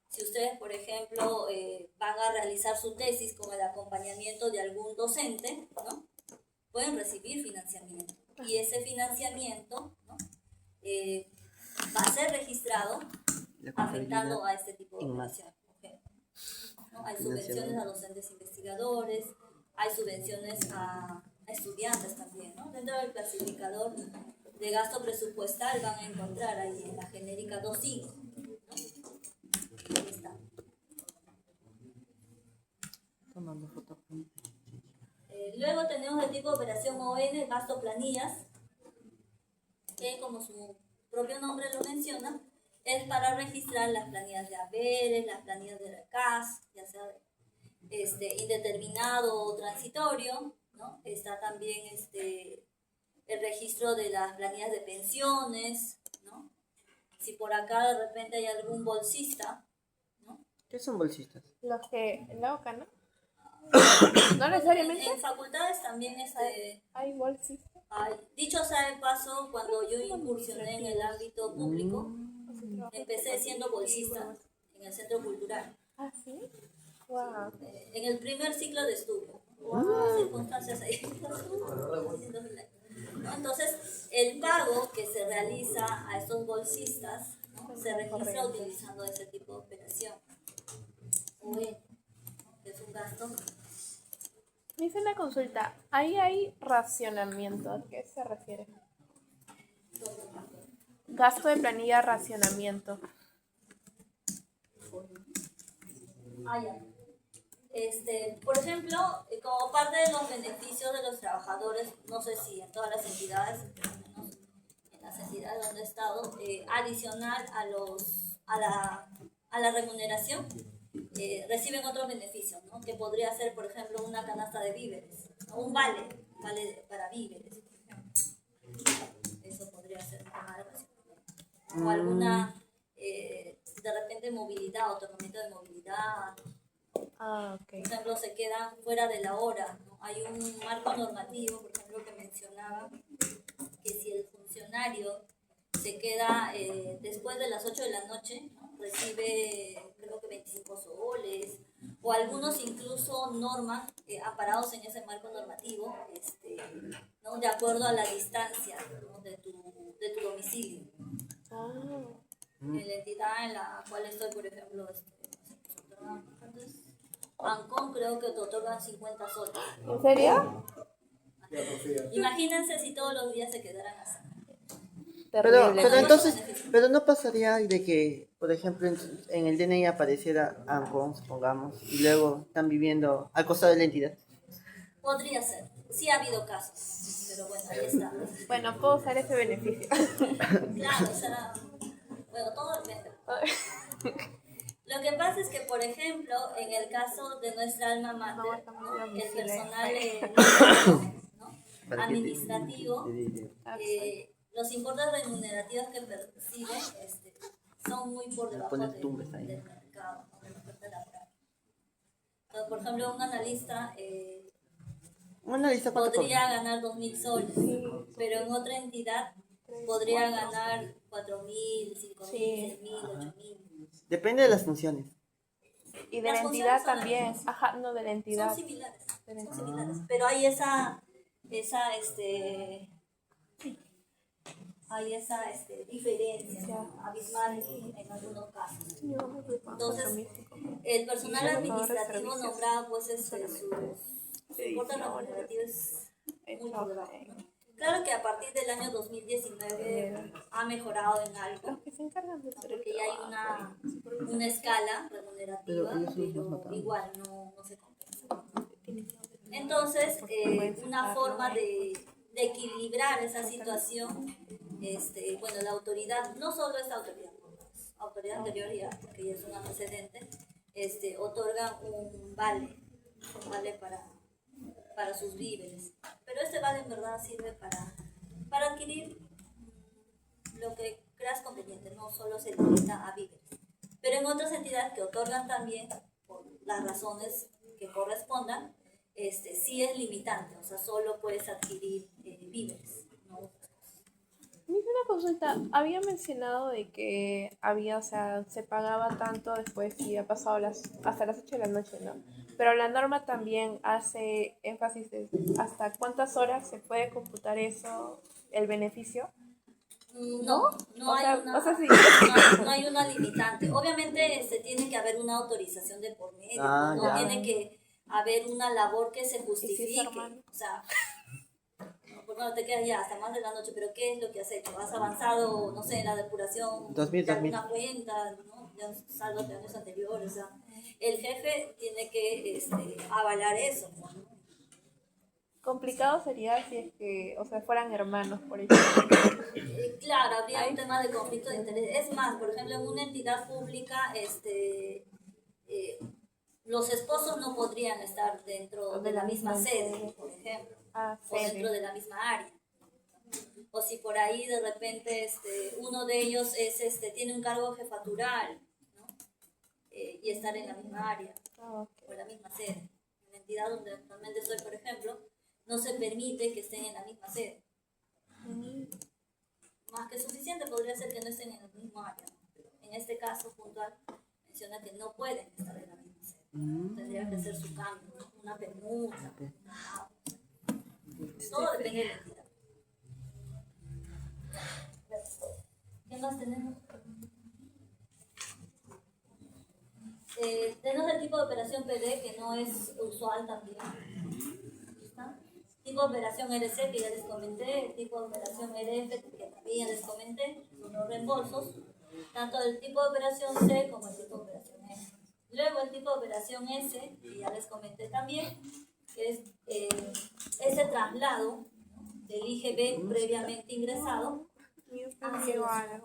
Si ustedes, por ejemplo, van a realizar su tesis con el acompañamiento de algún docente, ¿no? Pueden recibir financiamiento. Y ese financiamiento, ¿no? Va a ser registrado afectando a este tipo de operación. ¿Okay? ¿No? Hay subvenciones a docentes investigadores, hay subvenciones a estudiantes también, ¿no? Dentro del clasificador de gasto presupuestal van a encontrar ahí en la genérica 2.5, ¿no? Ahí está. Tomando foto. Luego tenemos el tipo de operación ON, gasto planillas, que como su propio nombre lo menciona, es para registrar las planillas de haberes, las planillas de recas, ya sea indeterminado o transitorio, ¿no? Está también el registro de las planillas de pensiones, ¿no? Si por acá de repente hay algún bolsista, ¿no? ¿Qué son bolsistas? Los que en la boca, ¿no? No necesariamente. En facultades también Hay bolsistas. dicho sea de paso, cuando yo incursioné en el ámbito público, empecé siendo bolsista en el centro cultural, Ah, sí. Wow. en el primer ciclo de estudio. Circunstancias ahí. ¿No? Entonces, el pago que se realiza a estos bolsistas, ¿no? Se registra utilizando ese tipo de operación. Que es un gasto. Me hice una consulta. Ahí hay racionamiento. ¿A qué se refiere? Gasto de planilla, racionamiento. Ya. Por ejemplo, como parte de los beneficios de los trabajadores, no sé si en todas las entidades, pero al menos en las entidades donde he estado, adicional a la remuneración, reciben otros beneficios, ¿no? Que podría ser, por ejemplo, una canasta de víveres, ¿no? Un vale para víveres, por ejemplo. Eso podría ser un tema de racionamiento. O alguna, de repente, movilidad, otorgamiento de movilidad. Ah, ok. Por ejemplo, se quedan fuera de la hora, ¿no? Hay un marco normativo, por ejemplo, que mencionaba que si el funcionario se queda después de las 8 de la noche, ¿no? Recibe creo que 25 soles, o algunos incluso norman, amparados en ese marco normativo, ¿no? De acuerdo a la distancia, ¿no? de tu domicilio. Ah. En la entidad en la cual estoy, por ejemplo, Ancon creo que te otorgan 50 soles. ¿En serio? Imagínense si todos los días se quedaran así. Terrible. Pero entonces, pero no pasaría de que, por ejemplo, en el DNI apareciera ANCON, supongamos, y luego están viviendo al costado de la entidad. Podría ser. Sí ha habido casos, pero bueno, ahí está. Bueno, puedo usar ese beneficio. Claro, o sea, bueno, todo depende. Lo que pasa es que, por ejemplo, en el caso de nuestra alma mater, ¿no? El personal ¿no? administrativo, los importes remunerativos que percibe son muy por debajo del mercado, ¿no? De la oferta laboral. Entonces, por ejemplo, un analista podría ganar 2.000 soles, pero en otra entidad podría ganar 4.000, 5.000, 6.000, 8.000. Depende de las funciones. Y de la entidad también. Ajá, no, de la entidad. Son similares, pero hay esa diferencia abismal en algunos casos. Entonces, el personal administrativo nombrado, pues, su importe remunerativo es muy por debajo, ¿no? Claro que a partir del año 2019 ha mejorado en algo, Los que se encargan de hacer el porque ya hay trabajo. una escala remunerativa, Pero ellos los pero mataron. igual no se compensa. Entonces, una forma de equilibrar esa situación, bueno, la autoridad, no solo esta autoridad, autoridad anterior ya, que ya es un antecedente, otorga un vale para sus víveres. Pero este vale en verdad sirve para adquirir lo que creas conveniente, no solo se limita a víveres. Pero en otras entidades que otorgan también, por las razones que correspondan, sí es limitante, o sea, solo puedes adquirir víveres, ¿no? Me hice una consulta, había mencionado de que había, o sea, se pagaba tanto después y ha pasado hasta las 8 de la noche, ¿no? Pero la norma también hace énfasis de hasta cuántas horas se puede computar eso, el beneficio. No O hay sea, una, o sea, sí. no hay una limitante. Obviamente tiene que haber una autorización de por medio, Ah, ¿no? ya. Tiene que haber una labor que se es justifique. hermano? O sea, pues bueno, te quedas ya hasta más de la noche, pero ¿qué es lo que has hecho? ¿Has avanzado, no sé, en la depuración 2000, de alguna cuenta, ¿no? Ya saldos de años anteriores, o sea, el jefe tiene que avalar eso, ¿no? Complicado sería si es que, o sea, fueran hermanos, por ejemplo. Claro, habría un tema de conflicto de interés. Es más, por ejemplo, en una entidad pública, los esposos no podrían estar dentro de la misma sede, por ejemplo, Ah, o dentro de sede. la misma área. O si por ahí de repente uno de ellos tiene un cargo jefatural, ¿no? Y estar en la misma área Ah, ok. o en la misma sede. En la entidad donde actualmente estoy, por ejemplo, no se permite que estén en la misma sede. Más que suficiente podría ser que no estén en el mismo área, ¿no? Pero en este caso puntual menciona que no pueden estar en la misma sede. Tendría que hacer su cambio, ¿no? Una permuta, todo depende de la entidad. ¿Qué más tenemos? Tenemos el tipo de operación PD, que no es usual también. ¿Está? Tipo de operación RC, que ya les comenté, el tipo de operación RF, que también ya les comenté, son los reembolsos, tanto el tipo de operación C como el tipo de operación S. Luego el tipo de operación S, que ya les comenté también, que es ese traslado, ¿no?, del IGB previamente ingresado hacia la.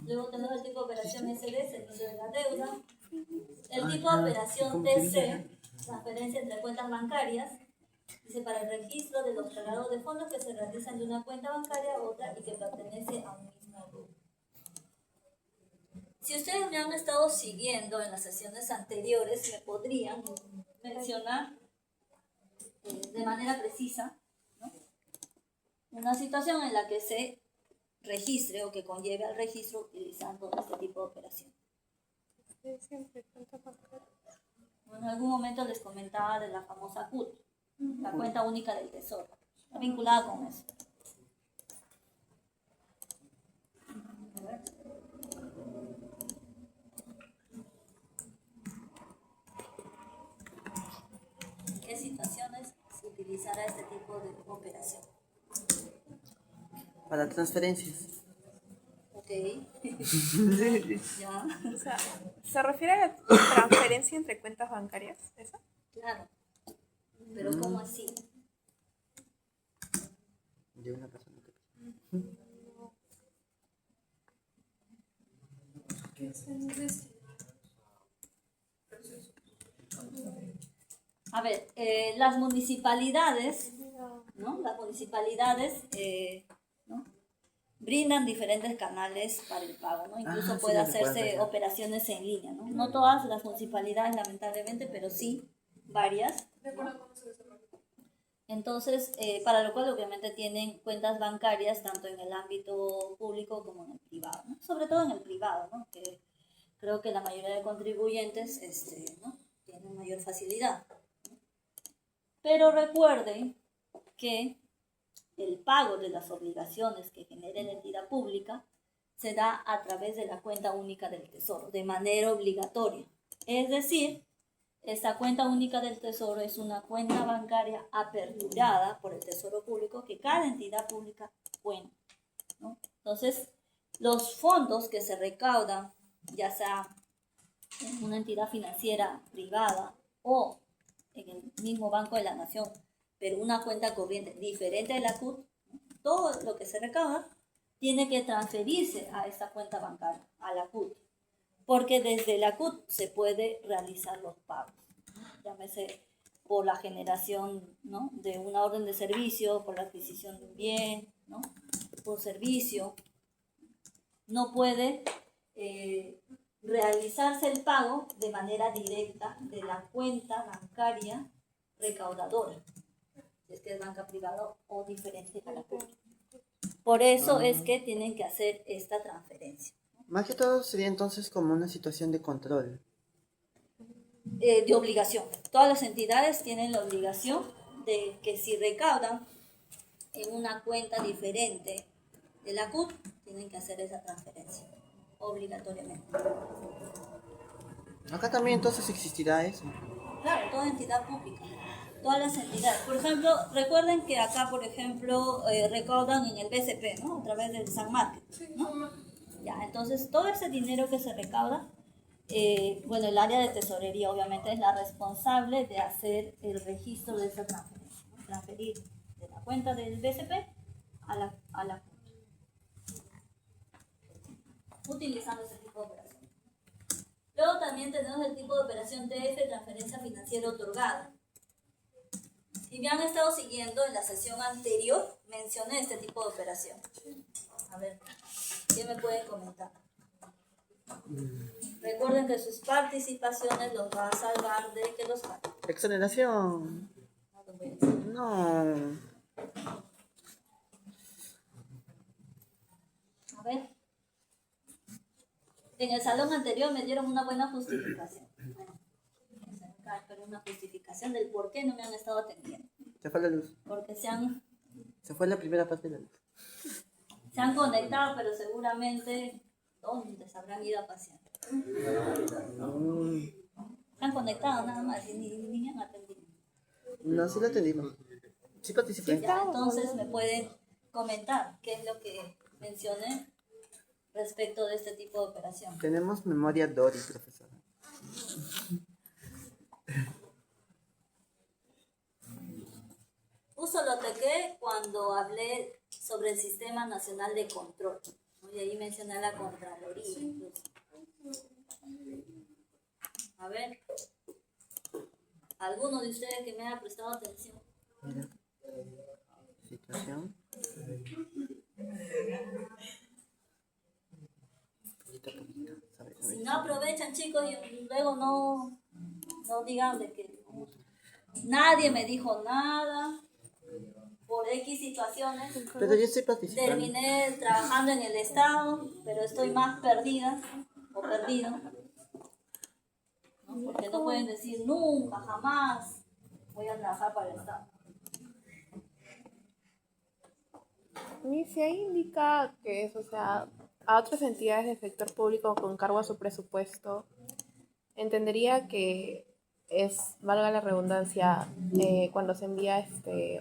Luego tenemos el tipo de operación SD, servicio de la deuda. El tipo de operación TC, transferencia entre cuentas bancarias, dice para el registro de los traslados de fondos que se realizan de una cuenta bancaria a otra y que pertenece a un mismo grupo. Si ustedes me han estado siguiendo en las sesiones anteriores, me podrían mencionar de manera precisa, ¿no?, una situación en la que se registre o que conlleve al registro utilizando este tipo de operación. Bueno, en algún momento les comentaba de la famosa CUT, la cuenta única del tesoro, está vinculada con eso. A ver. ¿En qué situaciones se utilizará este tipo de operación? Para transferencias. Ok. Ya, O sea, ¿se refiere a la transferencia entre cuentas bancarias? ¿Eso? claro. Pero ¿cómo así? De una persona que... A ver, las municipalidades, ¿no? Las municipalidades, ¿no?, brindan diferentes canales para el pago, ¿no? Incluso sí, puede ya recuerdo, hacerse ya. operaciones en línea, ¿no? No todas las municipalidades, lamentablemente, pero sí varias. De acuerdo con eso. Entonces, para lo cual obviamente tienen cuentas bancarias tanto en el ámbito público como en el privado, ¿no? Sobre todo en el privado, ¿no?, que creo que la mayoría de contribuyentes ¿no?, tienen mayor facilidad. Pero recuerden que el pago de las obligaciones que genere la entidad pública se da a través de la cuenta única del tesoro, de manera obligatoria. Es decir, esta cuenta única del Tesoro es una cuenta bancaria aperturada por el Tesoro Público que cada entidad pública cuenta, ¿no? Entonces, los fondos que se recaudan, ya sea en una entidad financiera privada o en el mismo Banco de la Nación, pero una cuenta corriente diferente de la CUT, todo lo que se recauda tiene que transferirse a esta cuenta bancaria, a la CUT, porque desde la CUT se puede realizar los pagos, llámese por la generación, ¿no?, de una orden de servicio, por la adquisición de un bien, ¿no?, por servicio. No puede realizarse el pago de manera directa de la cuenta bancaria recaudadora, si es que es banca privada o diferente a la CUT. Por eso es que tienen que hacer esta transferencia. Más que todo sería entonces como una situación de control. De obligación. Todas las entidades tienen la obligación de que si recaudan en una cuenta diferente de la CUT, tienen que hacer esa transferencia, obligatoriamente. Acá también entonces existirá eso. Claro, toda entidad pública, todas las entidades. Por ejemplo, recuerden que acá, por ejemplo, recaudan en el BCP, ¿no?, a través del San Market, ¿no? Ya, entonces todo ese dinero que se recauda, bueno, el área de tesorería obviamente es la responsable de hacer el registro de esa transferencia, ¿no?, transferir de la cuenta del BCP a la utilizando ese tipo de operación. Luego también tenemos el tipo de operación TF, transferencia financiera otorgada. Si me han estado siguiendo en la sesión anterior, mencioné este tipo de operación. A ver, ¿qué me pueden comentar? Recuerden que sus participaciones los va a salvar de que los paguen. Exoneración. No los voy a decir. No. A ver. En el salón anterior me dieron una buena justificación. Bueno, pero una justificación del por qué no me han estado atendiendo. Se fue la luz. Porque se han Se fue la primera parte de la luz. conectado, pero seguramente ¿dónde se habrán ido a pasear? Se han conectado nada más y ni me han atendido. No, sí la atendimos. Sí participé. Ya, entonces me pueden comentar qué es lo que mencioné respecto de este tipo de operación. Tenemos memoria Dory, profesora. Uso lo toqué cuando hablé sobre el Sistema Nacional de Control, ¿no? Y ahí mencioné la Contraloría. Incluso. A ver, ¿alguno de ustedes que me haya prestado atención? Mira. Situación. Poquito a poquito. Sabe. Si no aprovechan, chicos, y luego no digan de que nadie me dijo nada por X situaciones. Pero yo estoy participando. Terminé trabajando en el Estado, pero estoy más perdida o perdido, ¿no? Porque no pueden decir nunca, jamás voy a trabajar para el Estado. Ni se indica que eso, o sea, a otras entidades del sector público con cargo a su presupuesto, entendería que es, valga la redundancia, cuando se envía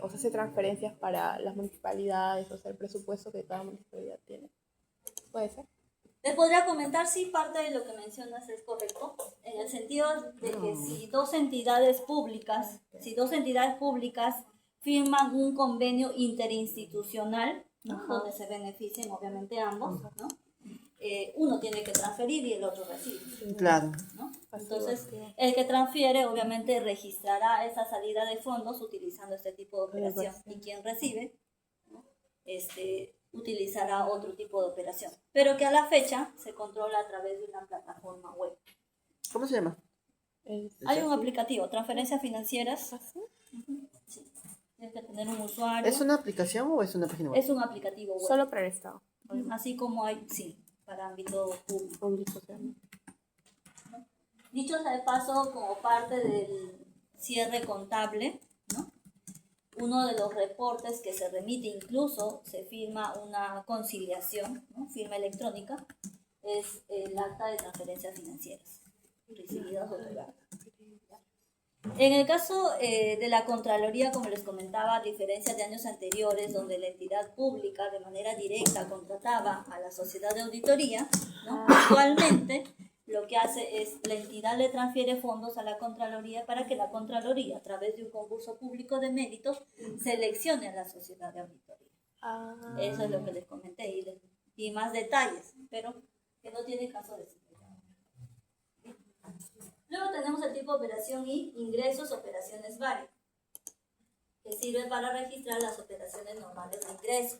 o se hace transferencias para las municipalidades, o sea, el presupuesto que cada municipalidad tiene. ¿Puede ser? Les podría comentar si parte de lo que mencionas es correcto, en el sentido de que si dos entidades públicas firman un convenio interinstitucional, ¿no?, donde se beneficien obviamente ambos, ¿no? Uno tiene que transferir y el otro recibe, Claro. ¿no? Entonces, el que transfiere obviamente registrará esa salida de fondos utilizando este tipo de operación, y quien recibe, ¿no?, utilizará otro tipo de operación, pero que a la fecha se controla a través de una plataforma web. ¿Cómo se llama? Hay un aplicativo, transferencias financieras. Sí. Tienes que tener un usuario. ¿Es una aplicación o es una página web? Es un aplicativo web. Solo para el Estado. Así como hay, sí, para ámbito público. Público, o sea, ¿no? Dicho sea de paso, como parte del cierre contable, ¿no?, uno de los reportes que se remite, incluso se firma una conciliación, ¿no?, firma electrónica, es el acta de transferencias financieras recibidas o otorgadas. En el caso de la Contraloría, como les comentaba, a diferencia de años anteriores, donde la entidad pública de manera directa contrataba a la sociedad de auditoría, ¿no? Actualmente lo que hace es la entidad le transfiere fondos a la Contraloría para que la Contraloría, a través de un concurso público de méritos, seleccione a la sociedad de auditoría. Eso es lo que les comenté y más detalles, pero que no tiene caso de decirlo. Luego tenemos el tipo de operación I, ingresos, operaciones varias, que sirve para registrar las operaciones normales de ingresos,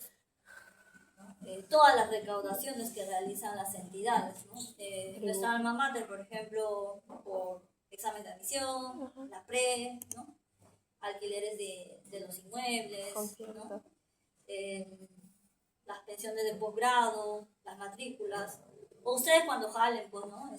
¿no? Todas las recaudaciones que realizan las entidades, ¿no? Nuestra alma mater, por ejemplo, por examen de admisión, la PRE, ¿no? Alquileres de los inmuebles, ¿no? Las pensiones de posgrado, las matrículas, o ustedes cuando jalen, pues, ¿no?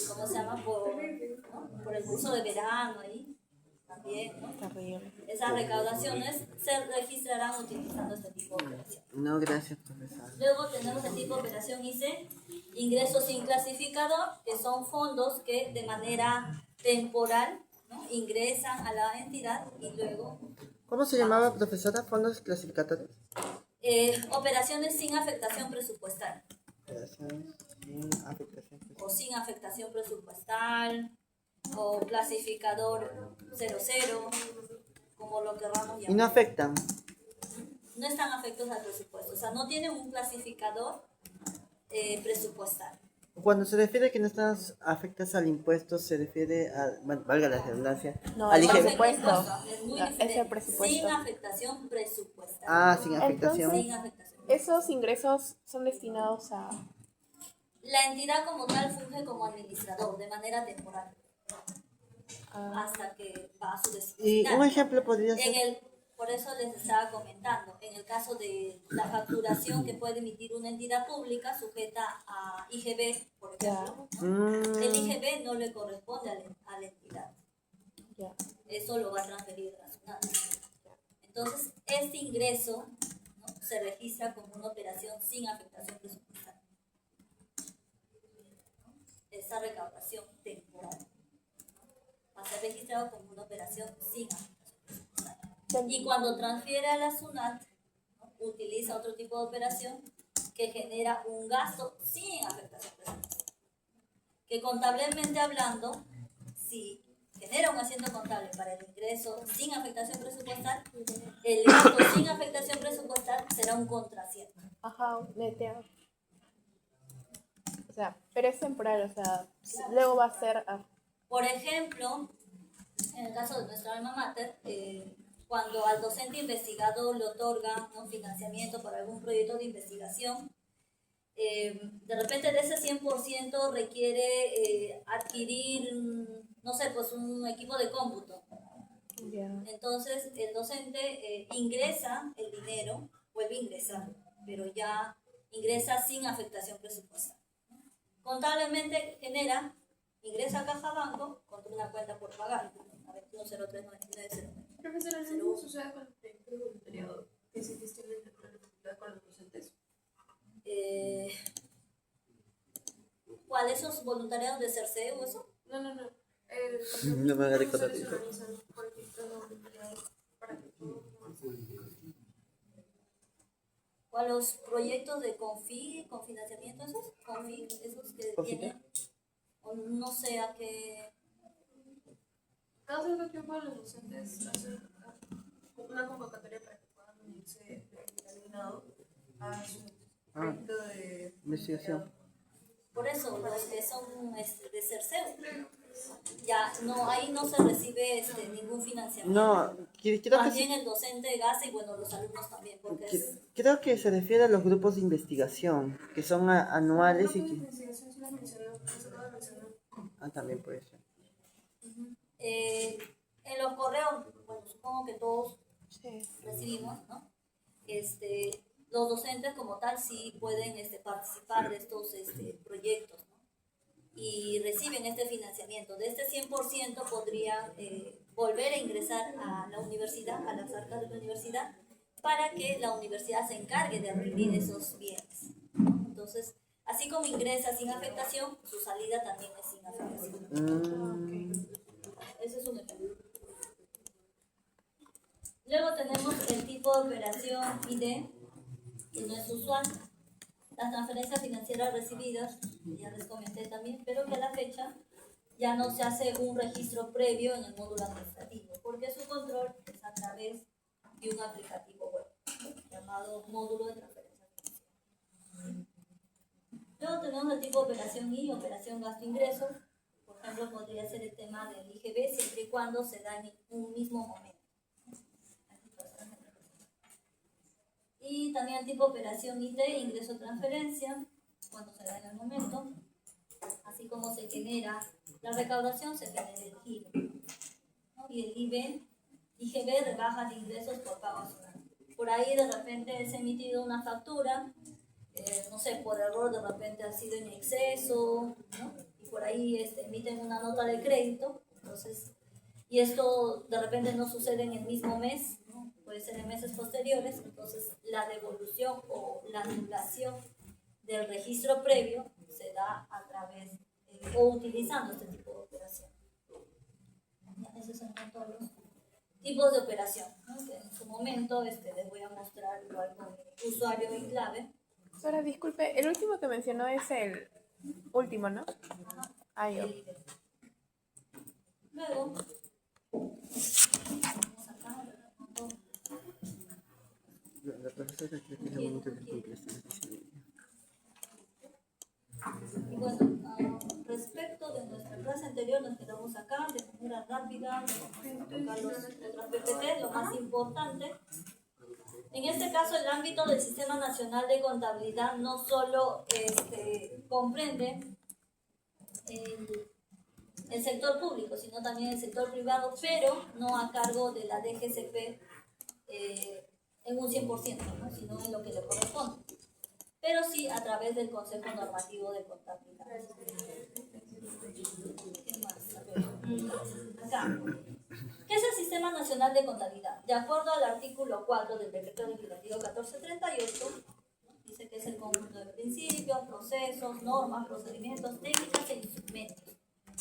¿Cómo se llama? Por el curso de verano ahí, también, ¿no? Terrible. Esas recaudaciones se registrarán utilizando este tipo de operación. No, gracias, profesor. Luego tenemos el tipo de operación IC, ingresos sin clasificador, que son fondos que de manera temporal, ¿no? Ingresan a la entidad y luego ¿Cómo se llamaba, profesora? ¿Fondos clasificatorios? operaciones sin afectación presupuestal Operaciones sin afectación. o sin afectación presupuestal o clasificador 00, como lo queramos Y no llamar. afectan. No están afectos al presupuesto, o sea, no tienen un clasificador presupuestal. Cuando se refiere que no están afectas al impuesto, se refiere a, bueno, valga la redundancia, No, al el IGB. presupuesto. Es muy Es el diferente. presupuesto. Sin afectación presupuestal. Ah, sin afectación. Sin afectación. Esos ingresos son destinados a... La entidad como tal funge como administrador de manera temporal hasta que va a su destino Y final. un ejemplo podría ser. Por eso les estaba comentando, en el caso de la facturación que puede emitir una entidad pública sujeta a IGB, por ejemplo, ¿no? El IGB no le corresponde a la entidad. Ya. Eso lo va a transferir a la SUNAT. Entonces, este ingreso, ¿no? Se registra como una operación sin afectación presupuestal. Esa recaudación temporal va a ser registrado como una operación sin afectación presupuestal. Y cuando transfiere a la SUNAT, ¿no? Utiliza otro tipo de operación que genera un gasto sin afectación presupuestal. Que contablemente hablando, si genera un asiento contable para el ingreso sin afectación presupuestal, el gasto sin afectación presupuestal será un contrasiento. Ajá, neteo. O sea, pero es temporal, o sea, luego va a ser... Por ejemplo, en el caso de nuestra alma mater, cuando al docente investigador le otorga, ¿no? Financiamiento para algún proyecto de investigación, de repente de ese 100% requiere adquirir, no sé, pues un equipo de cómputo. Yeah. Entonces el docente ingresa el dinero, vuelve a ingresar, pero ya ingresa sin afectación presupuestal. Contablemente ingresa a Caja Banco contra una cuenta por pagar, a 21039909. Profesora, ¿no mismo sucede con el proyecto de voluntariado que se gestiona en la facultad con los docentes? ¿Cuál esos voluntariados de CERCE o eso? No. No me voy a recordar se eso. organizan proyectos de voluntariado para que todos ¿O a los proyectos de confinanciamiento esos? Esos que ¿Confite? tienen, o no sé a qué. cada cierto tiempo los docentes hacen una convocatoria para que puedan unirse determinado a su proyecto de Investigación. Por eso, los que son de CERCE, ya no, ahí no se recibe ningún financiamiento. No, creo Más que, bien el docente gasta y bueno, los alumnos también, porque es. creo que se refiere a los grupos de investigación, que son anuales y de que... investigación sí las mencionó, las acabo de mencionar. Ah, también puede ser. En los correos, bueno, supongo que todos Sí. recibimos, ¿no? Los docentes como tal sí pueden participar de estos proyectos, ¿no? Y reciben este financiamiento. De este 100% podrían volver a ingresar a la universidad, a las arcas de la universidad, para que la universidad se encargue de adquirir esos bienes, ¿no? Entonces, así como ingresa sin afectación, su salida también es sin afectación. tipo de operación ID, que no es usual. Las transferencias financieras recibidas, ya les comenté también, pero que a la fecha ya no se hace un registro previo en el módulo administrativo, porque su control es a través de un aplicativo web llamado módulo de transferencia financiera. Luego tenemos el tipo de operación I, operación gasto-ingreso. Por ejemplo, podría ser el tema del IGB siempre y cuando se da en un mismo momento. Y también el tipo de operación ID, ingreso-transferencia, cuando se da en el momento. Así como se genera la recaudación, se genera el IVA, ¿no? Y el IGB, rebaja de ingresos por pago nacional. Por ahí de repente es emitido una factura, no sé, por error de repente ha sido en exceso, ¿no? Y por ahí emiten una nota de crédito, entonces, y esto de repente no sucede en el mismo mes, ¿no? Puede ser en meses posteriores, entonces la devolución o la anulación del registro previo se da a través o utilizando este tipo de operación. Esos son todos los tipos de operación, ¿no? Que en su momento les voy a mostrar igual con usuario y clave. Sora, disculpe, el último que mencionó es el último, ¿no? Ah, yo. Luego, vamos acá, La profesora creo que es el momento de conclusión. y bueno, respecto de nuestra clase anterior, nos quedamos acá de manera rápida, vamos a tocar los otros PPT, lo más importante. En este caso, el ámbito del Sistema Nacional de Contabilidad no solo comprende el sector público, sino también el sector privado, pero no a cargo de la DGCP en un 100%, ¿no? Sino en lo que le corresponde, pero sí a través del Consejo Normativo de Contabilidad. ¿Qué más? A ver, acá. ¿Qué es el Sistema Nacional de Contabilidad? De acuerdo al artículo 4 del Decreto Legislativo 1438, dice que es el conjunto de principios, procesos, normas, procedimientos, técnicas e instrumentos,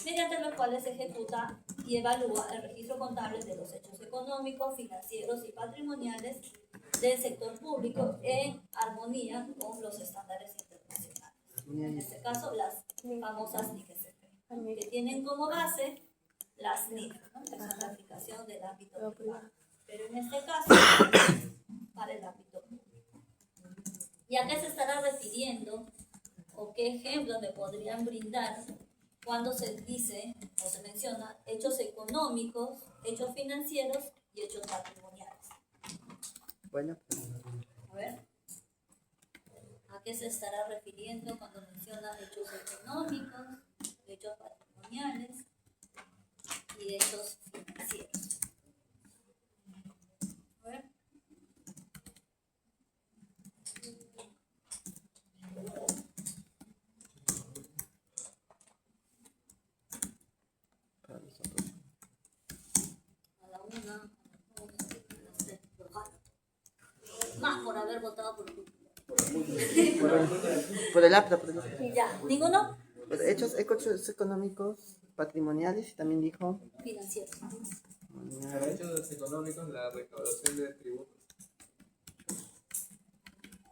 mediante los cuales se ejecuta y evalúa el registro contable de los hechos económicos, financieros y patrimoniales del sector público en armonía con los estándares internacionales. En este caso, las famosas NICSP, que tienen como base las NIC, ¿no? Que son la aplicación del ámbito privado, pero en este caso para el ámbito público. ¿Y a qué se estará refiriendo o qué ejemplos me podrían brindar cuando se dice o se menciona hechos económicos, hechos financieros y hechos patrimoniales? Bueno, A ver, ¿a qué se estará refiriendo cuando menciona hechos económicos, hechos patrimoniales y hechos financieros? A ver. A la una, a las tres, más por haber votado por el por el apto, Ya, ¿ninguno? hechos económicos, patrimoniales, y también dijo Financiero. Para hechos económicos, la recaudación de tributos.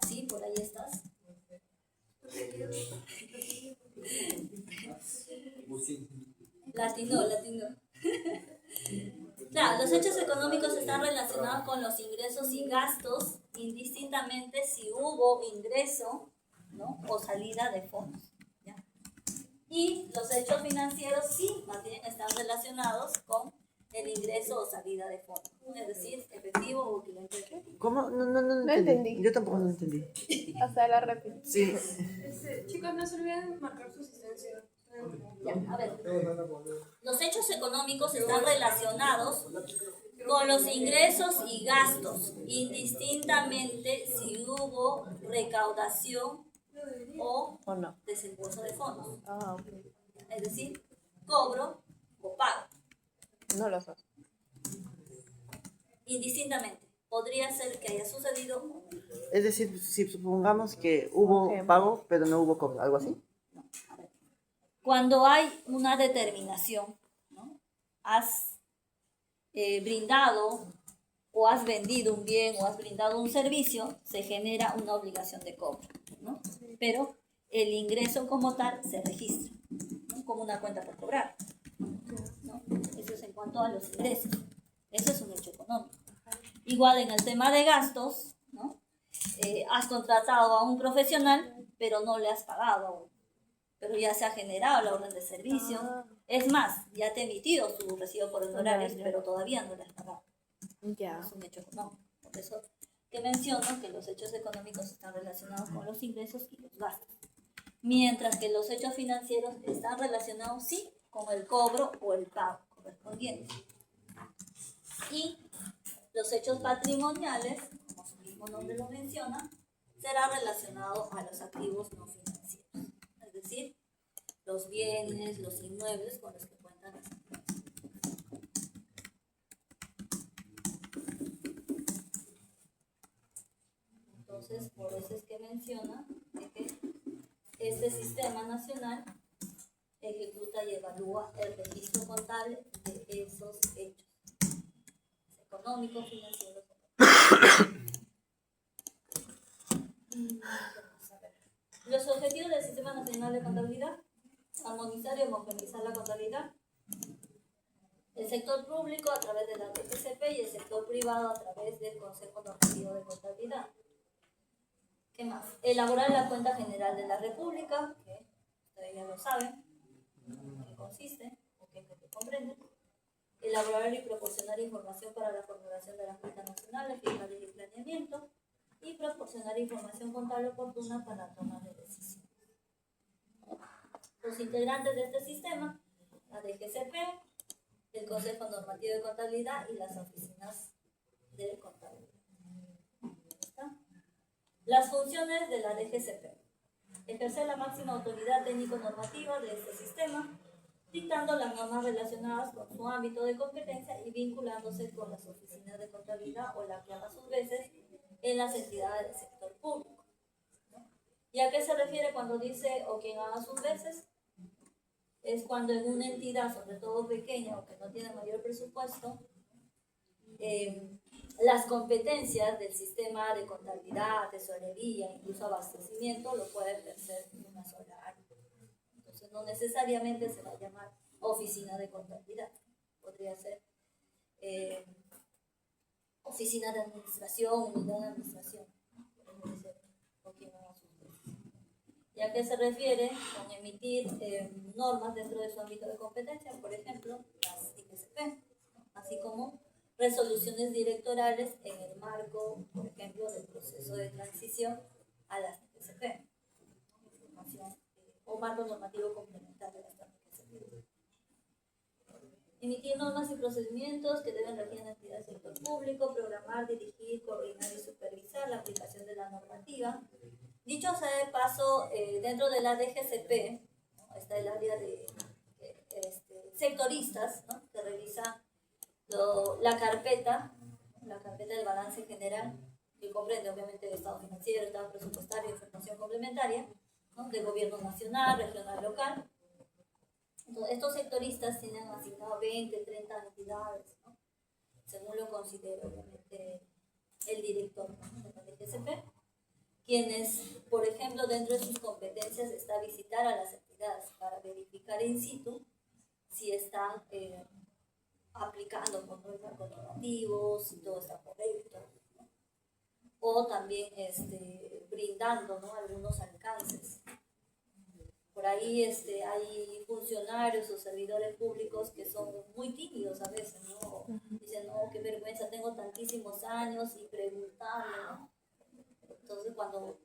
Sí, por ahí estás. Latino. Claro, los hechos económicos están relacionados con los ingresos y gastos, indistintamente si hubo ingreso, ¿no? O salida de fondos, ¿ya? Y los hechos financieros sí, más bien están relacionados con el ingreso o salida de fondos, es decir, efectivo o equivalente de efectivo. ¿cómo? No entendí. Yo tampoco no entendí. O sea, la repito. Sí. Chicos, no se olviden marcar su asistencia. Ya, a ver. Los hechos económicos están relacionados con los ingresos y gastos, indistintamente si hubo recaudación o ¿O no? desembolso de fondos, Ah, ok. es decir, cobro o pago, No lo sos. indistintamente. Podría ser que haya sucedido. Es decir, si supongamos que hubo pago, pero no hubo cobro, algo así. Cuando hay una determinación, ¿no? Has brindado o has vendido un bien o has brindado un servicio, se genera una obligación de cobro, ¿no? Pero el ingreso como tal se registra, ¿no? Como una cuenta por cobrar, ¿no? Eso es en cuanto a los ingresos. Eso es un hecho económico. Igual en el tema de gastos, ¿no? Has contratado a un profesional, pero no le has pagado aún. Pero ya se ha generado la orden de servicio. Es más, ya te ha emitido su recibo por honorarios, pero todavía no le has pagado. Ya. Es un hecho económico. Por eso que menciono que los hechos económicos están relacionados con los ingresos y los gastos. Mientras que los hechos financieros están relacionados, sí, con el cobro o el pago correspondiente. Y los hechos patrimoniales, como su mismo nombre lo menciona, será relacionado a los activos no financieros. Es decir, los bienes, los inmuebles con los que cuentan las empresas. Entonces, por eso es que menciona que este sistema nacional ejecuta y evalúa el registro contable de esos hechos económicos, financieros. Los objetivos del Sistema Nacional de Contabilidad: armonizar y homogeneizar la contabilidad. El sector público a través de la DGCP y el sector privado a través del Consejo Normativo de Contabilidad. ¿Qué más? Elaborar la cuenta general de la República, que ustedes ya lo saben, en qué consiste, o qué comprende. Elaborar y proporcionar información para la formulación de las cuentas nacionales, fiscales y planeamiento, y proporcionar información contable oportuna para la toma de decisiones. Los integrantes de este sistema: la DGCP, el Consejo Normativo de Contabilidad y las oficinas de contabilidad. ¿Está? Las funciones de la DGCP: ejercer la máxima autoridad técnico-normativa de este sistema, dictando las normas relacionadas con su ámbito de competencia y vinculándose con las oficinas de contabilidad o la que a sus veces en las entidades del sector público, ¿no? ¿Y a qué se refiere cuando dice o quien haga sus veces? Es cuando en una entidad, sobre todo pequeña o que no tiene mayor presupuesto, las competencias del sistema de contabilidad, tesorería, incluso abastecimiento, lo puede ejercer en una sola área. Entonces no necesariamente se va a llamar oficina de contabilidad, podría ser oficina de administración, unidad de administración, puede ser, o quien haga sus veces. ¿Y a qué se refiere con emitir normas dentro de su ámbito de competencia? Por ejemplo, las IGCP, ¿no? Así como resoluciones directorales en el marco, por ejemplo, del proceso de transición a las IGCP, información o marco normativo complementario a las IGCP. Emitir normas y procedimientos que deben regir en entidades del sector público, programar, dirigir, coordinar y supervisar la aplicación de la normativa. Dicho sea de paso, dentro de la DGCP, ¿no? Está el área de sectoristas, ¿no? Que revisa la carpeta del balance general, que comprende obviamente el estado financiero, estado presupuestario, información complementaria, ¿no? De gobierno nacional, regional, local. Entonces, estos sectoristas tienen asignado 20, 30 entidades, ¿no? Según lo considere obviamente el director, ¿no? De la DGCP, quienes, por ejemplo, dentro de sus competencias está visitar a las entidades para verificar in situ si están aplicando controles corporativos, si todo está correcto, ¿no? O también brindando, ¿no? Algunos alcances. Por ahí hay funcionarios o servidores públicos que son muy tímidos a veces, ¿no? Dicen, no, qué vergüenza, tengo tantísimos años y preguntarle, ¿no? Entonces cuando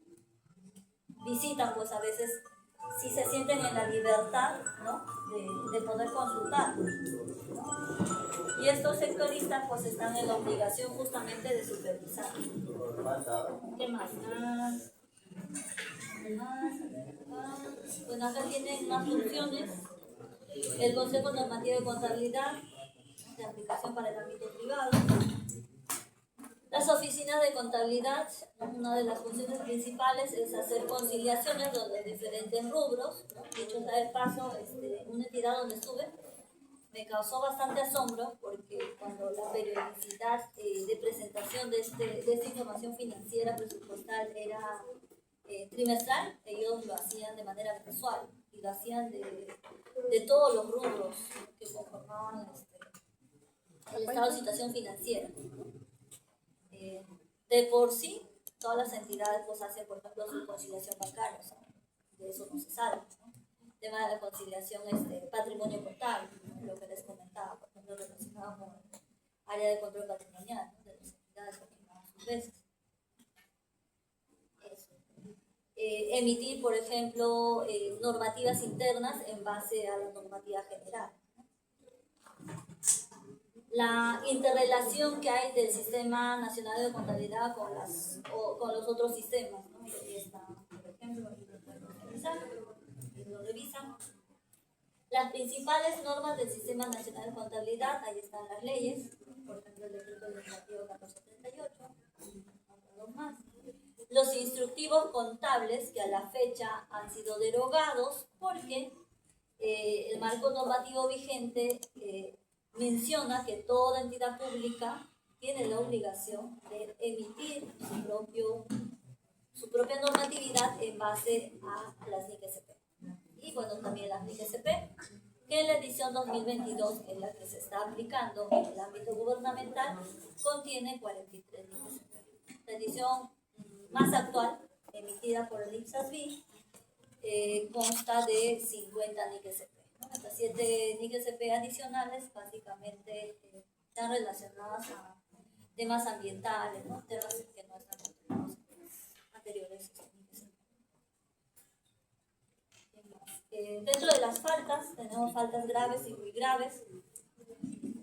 visitan, pues a veces sí se sienten en la libertad, ¿no? de poder consultar, ¿no? Y estos sectoristas pues están en la obligación justamente de supervisar. ¿Qué más? Bueno, acá tienen más funciones: el Consejo Normativo de Contabilidad, de aplicación para el ámbito privado. Las oficinas de contabilidad, una de las funciones principales es hacer conciliaciones de diferentes rubros, ¿no? Dicho sea de paso, una entidad donde estuve me causó bastante asombro porque porque cuando la periodicidad de presentación de esta información financiera presupuestal era trimestral, ellos lo hacían de manera mensual y lo hacían de todos los rubros que conformaban el estado de situación financiera. De por sí, todas las entidades pues hacen, por ejemplo, su conciliación bancaria, o sea, de eso no se sabe, ¿no? Tema de la conciliación patrimonio contable, ¿no? Lo que les comentaba, por ejemplo, relacionado con el área de control patrimonial, ¿no? De las entidades que sus veces. Eso. Emitir, por ejemplo, normativas internas en base a la normativa general. La interrelación que hay del Sistema Nacional de Contabilidad con los otros sistemas, ¿no? Y aquí está, por ejemplo, lo revisan. Las principales normas del Sistema Nacional de Contabilidad, ahí están las leyes, por ejemplo, el decreto legislativo 1438, dos más. Los instructivos contables que a la fecha han sido derogados porque el marco normativo vigente menciona que toda entidad pública tiene la obligación de emitir su propia normatividad en base a las NIC-SP. Y bueno, también las NIC-SP, que en la edición 2022, que es la que se está aplicando en el ámbito gubernamental, contiene 43 NIC-SP. La edición más actual, emitida por el IPSASB, consta de 50 NIC-SP. Estas 7 NIC-SP adicionales básicamente están relacionadas a temas ambientales, ¿no? Temas que no están contemplados en los anteriores NIC-SP. Dentro de las faltas, tenemos faltas graves y muy graves.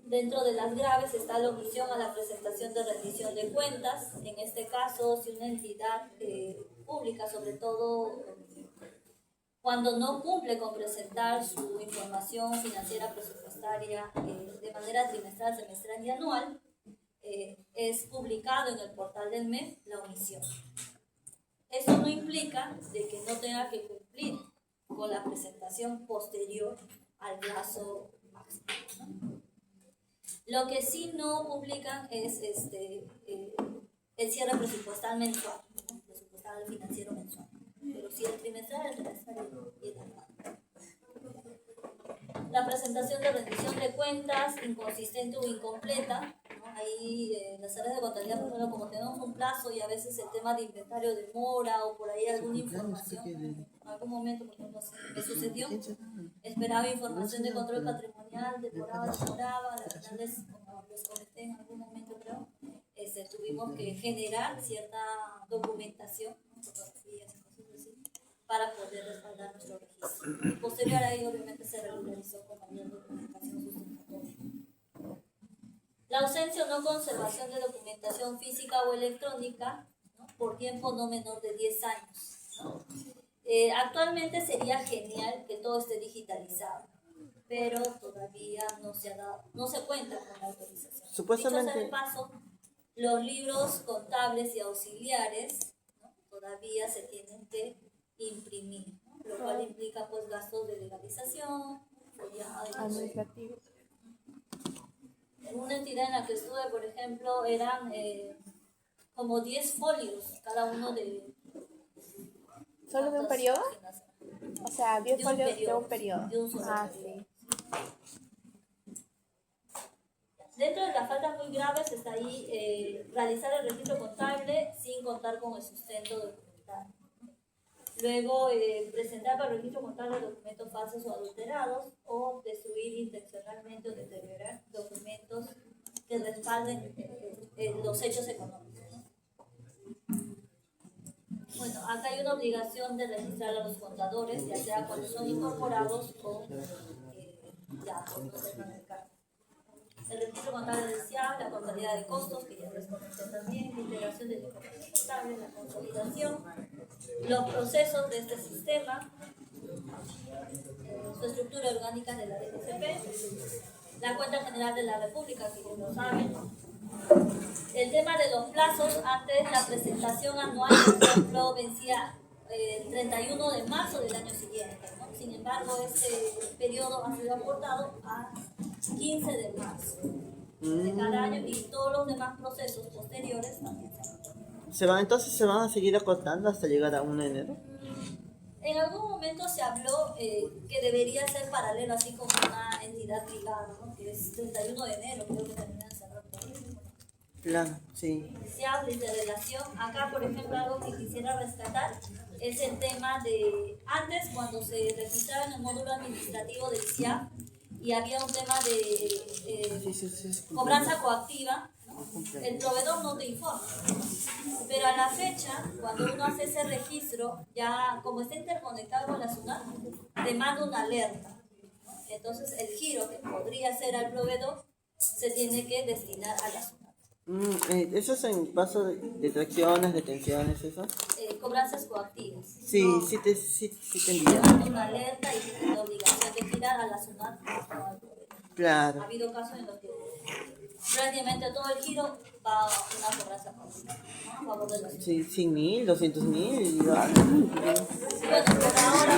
Dentro de las graves está la omisión a la presentación de rendición de cuentas. En este caso, si una entidad pública, sobre todo cuando no cumple con presentar su información financiera presupuestaria de manera trimestral, semestral y anual, es publicado en el portal del MEF la omisión. Esto no implica de que no tenga que cumplir con la presentación posterior al plazo máximo, ¿no? Lo que sí no publican es el cierre presupuestal mensual, ¿no? Presupuestal financiero mensual. Pero sí el trimestral, el trimestral y el anual. La presentación de rendición de cuentas inconsistente o incompleta, ¿no? Ahí las áreas de contabilidad, por ejemplo, como tenemos un plazo y a veces el tema de inventario demora o por ahí alguna información, en algún momento, por ejemplo, me sucedió, esperaba información de control patrimonial, demoraba, la verdad como les comenté en algún momento creo, tuvimos que generar cierta documentación, ¿no? Fotografías, para poder respaldar nuestro registro. Y posterior a ello, obviamente, se regularizó con mayor documentación sustentatoria. La ausencia o no conservación de documentación física o electrónica, ¿no? Por tiempo no menor de 10 años. ¿No? Actualmente sería genial que todo esté digitalizado, pero todavía no se cuenta con la autorización. Supuestamente. Dicho sea de paso, los libros contables y auxiliares, ¿no? Todavía se tienen que imprimir, ¿no? Lo cual implica pues gastos de legalización, administrativo. En una entidad en la que estuve, por ejemplo, eran como 10 folios cada uno de... ¿Solo de un periodo? O sea, 10 folios de un periodo. De un solo periodo. Sí. Dentro de las faltas muy graves está ahí realizar el registro contable sin contar con el sustento documental. Luego, presentar para el registro contable documentos falsos o adulterados, o destruir intencionalmente o deteriorar documentos que respalden los hechos económicos, ¿no? Bueno, acá hay una obligación de registrar a los contadores, ya sea cuando son incorporados o ya por proceso de cargo. El registro contable decía la contabilidad de costos, que ya les comenté también, la integración de la información contable, la consolidación, los procesos de este sistema, su estructura orgánica de la DGCP, la cuenta general de la República, que ya lo saben. El tema de los plazos, antes la presentación anual, por ejemplo, vencía el 31 de marzo del año siguiente, ¿no? Sin embargo, este periodo ha sido acortado a 15 de marzo. año y todos los demás procesos posteriores también se Entonces se van a seguir acortando hasta llegar a 1 de enero. En algún momento se habló que debería ser paralelo, así como una entidad privada, ¿no? Que es 31 de enero, creo que termina de cerrar todo eso. Claro, sí. Se habla de relación. Acá, por ejemplo, algo que quisiera rescatar es el tema de antes, cuando se registraba en el módulo administrativo del CIAP y había un tema de cobranza coactiva, ¿no? El proveedor no te informa. Pero a la fecha, cuando uno hace ese registro, ya como está interconectado con la SUNAT, te manda una alerta, ¿no? Entonces el giro que podría ser al proveedor se tiene que destinar a la SUNAT. ¿Eso es en caso de detracciones, detenciones, eso? Cobranzas coactivas. Sí, No, sí te te envía. manda una alerta y tienes la obligación de girar a la SUNAT. No al proveedor. Claro. Ha habido casos en los que prácticamente todo el giro va a una cobranza coactiva, ¿no? A favor de la SUNAT. Sí, 100.000, 200.000. Bueno, por ahora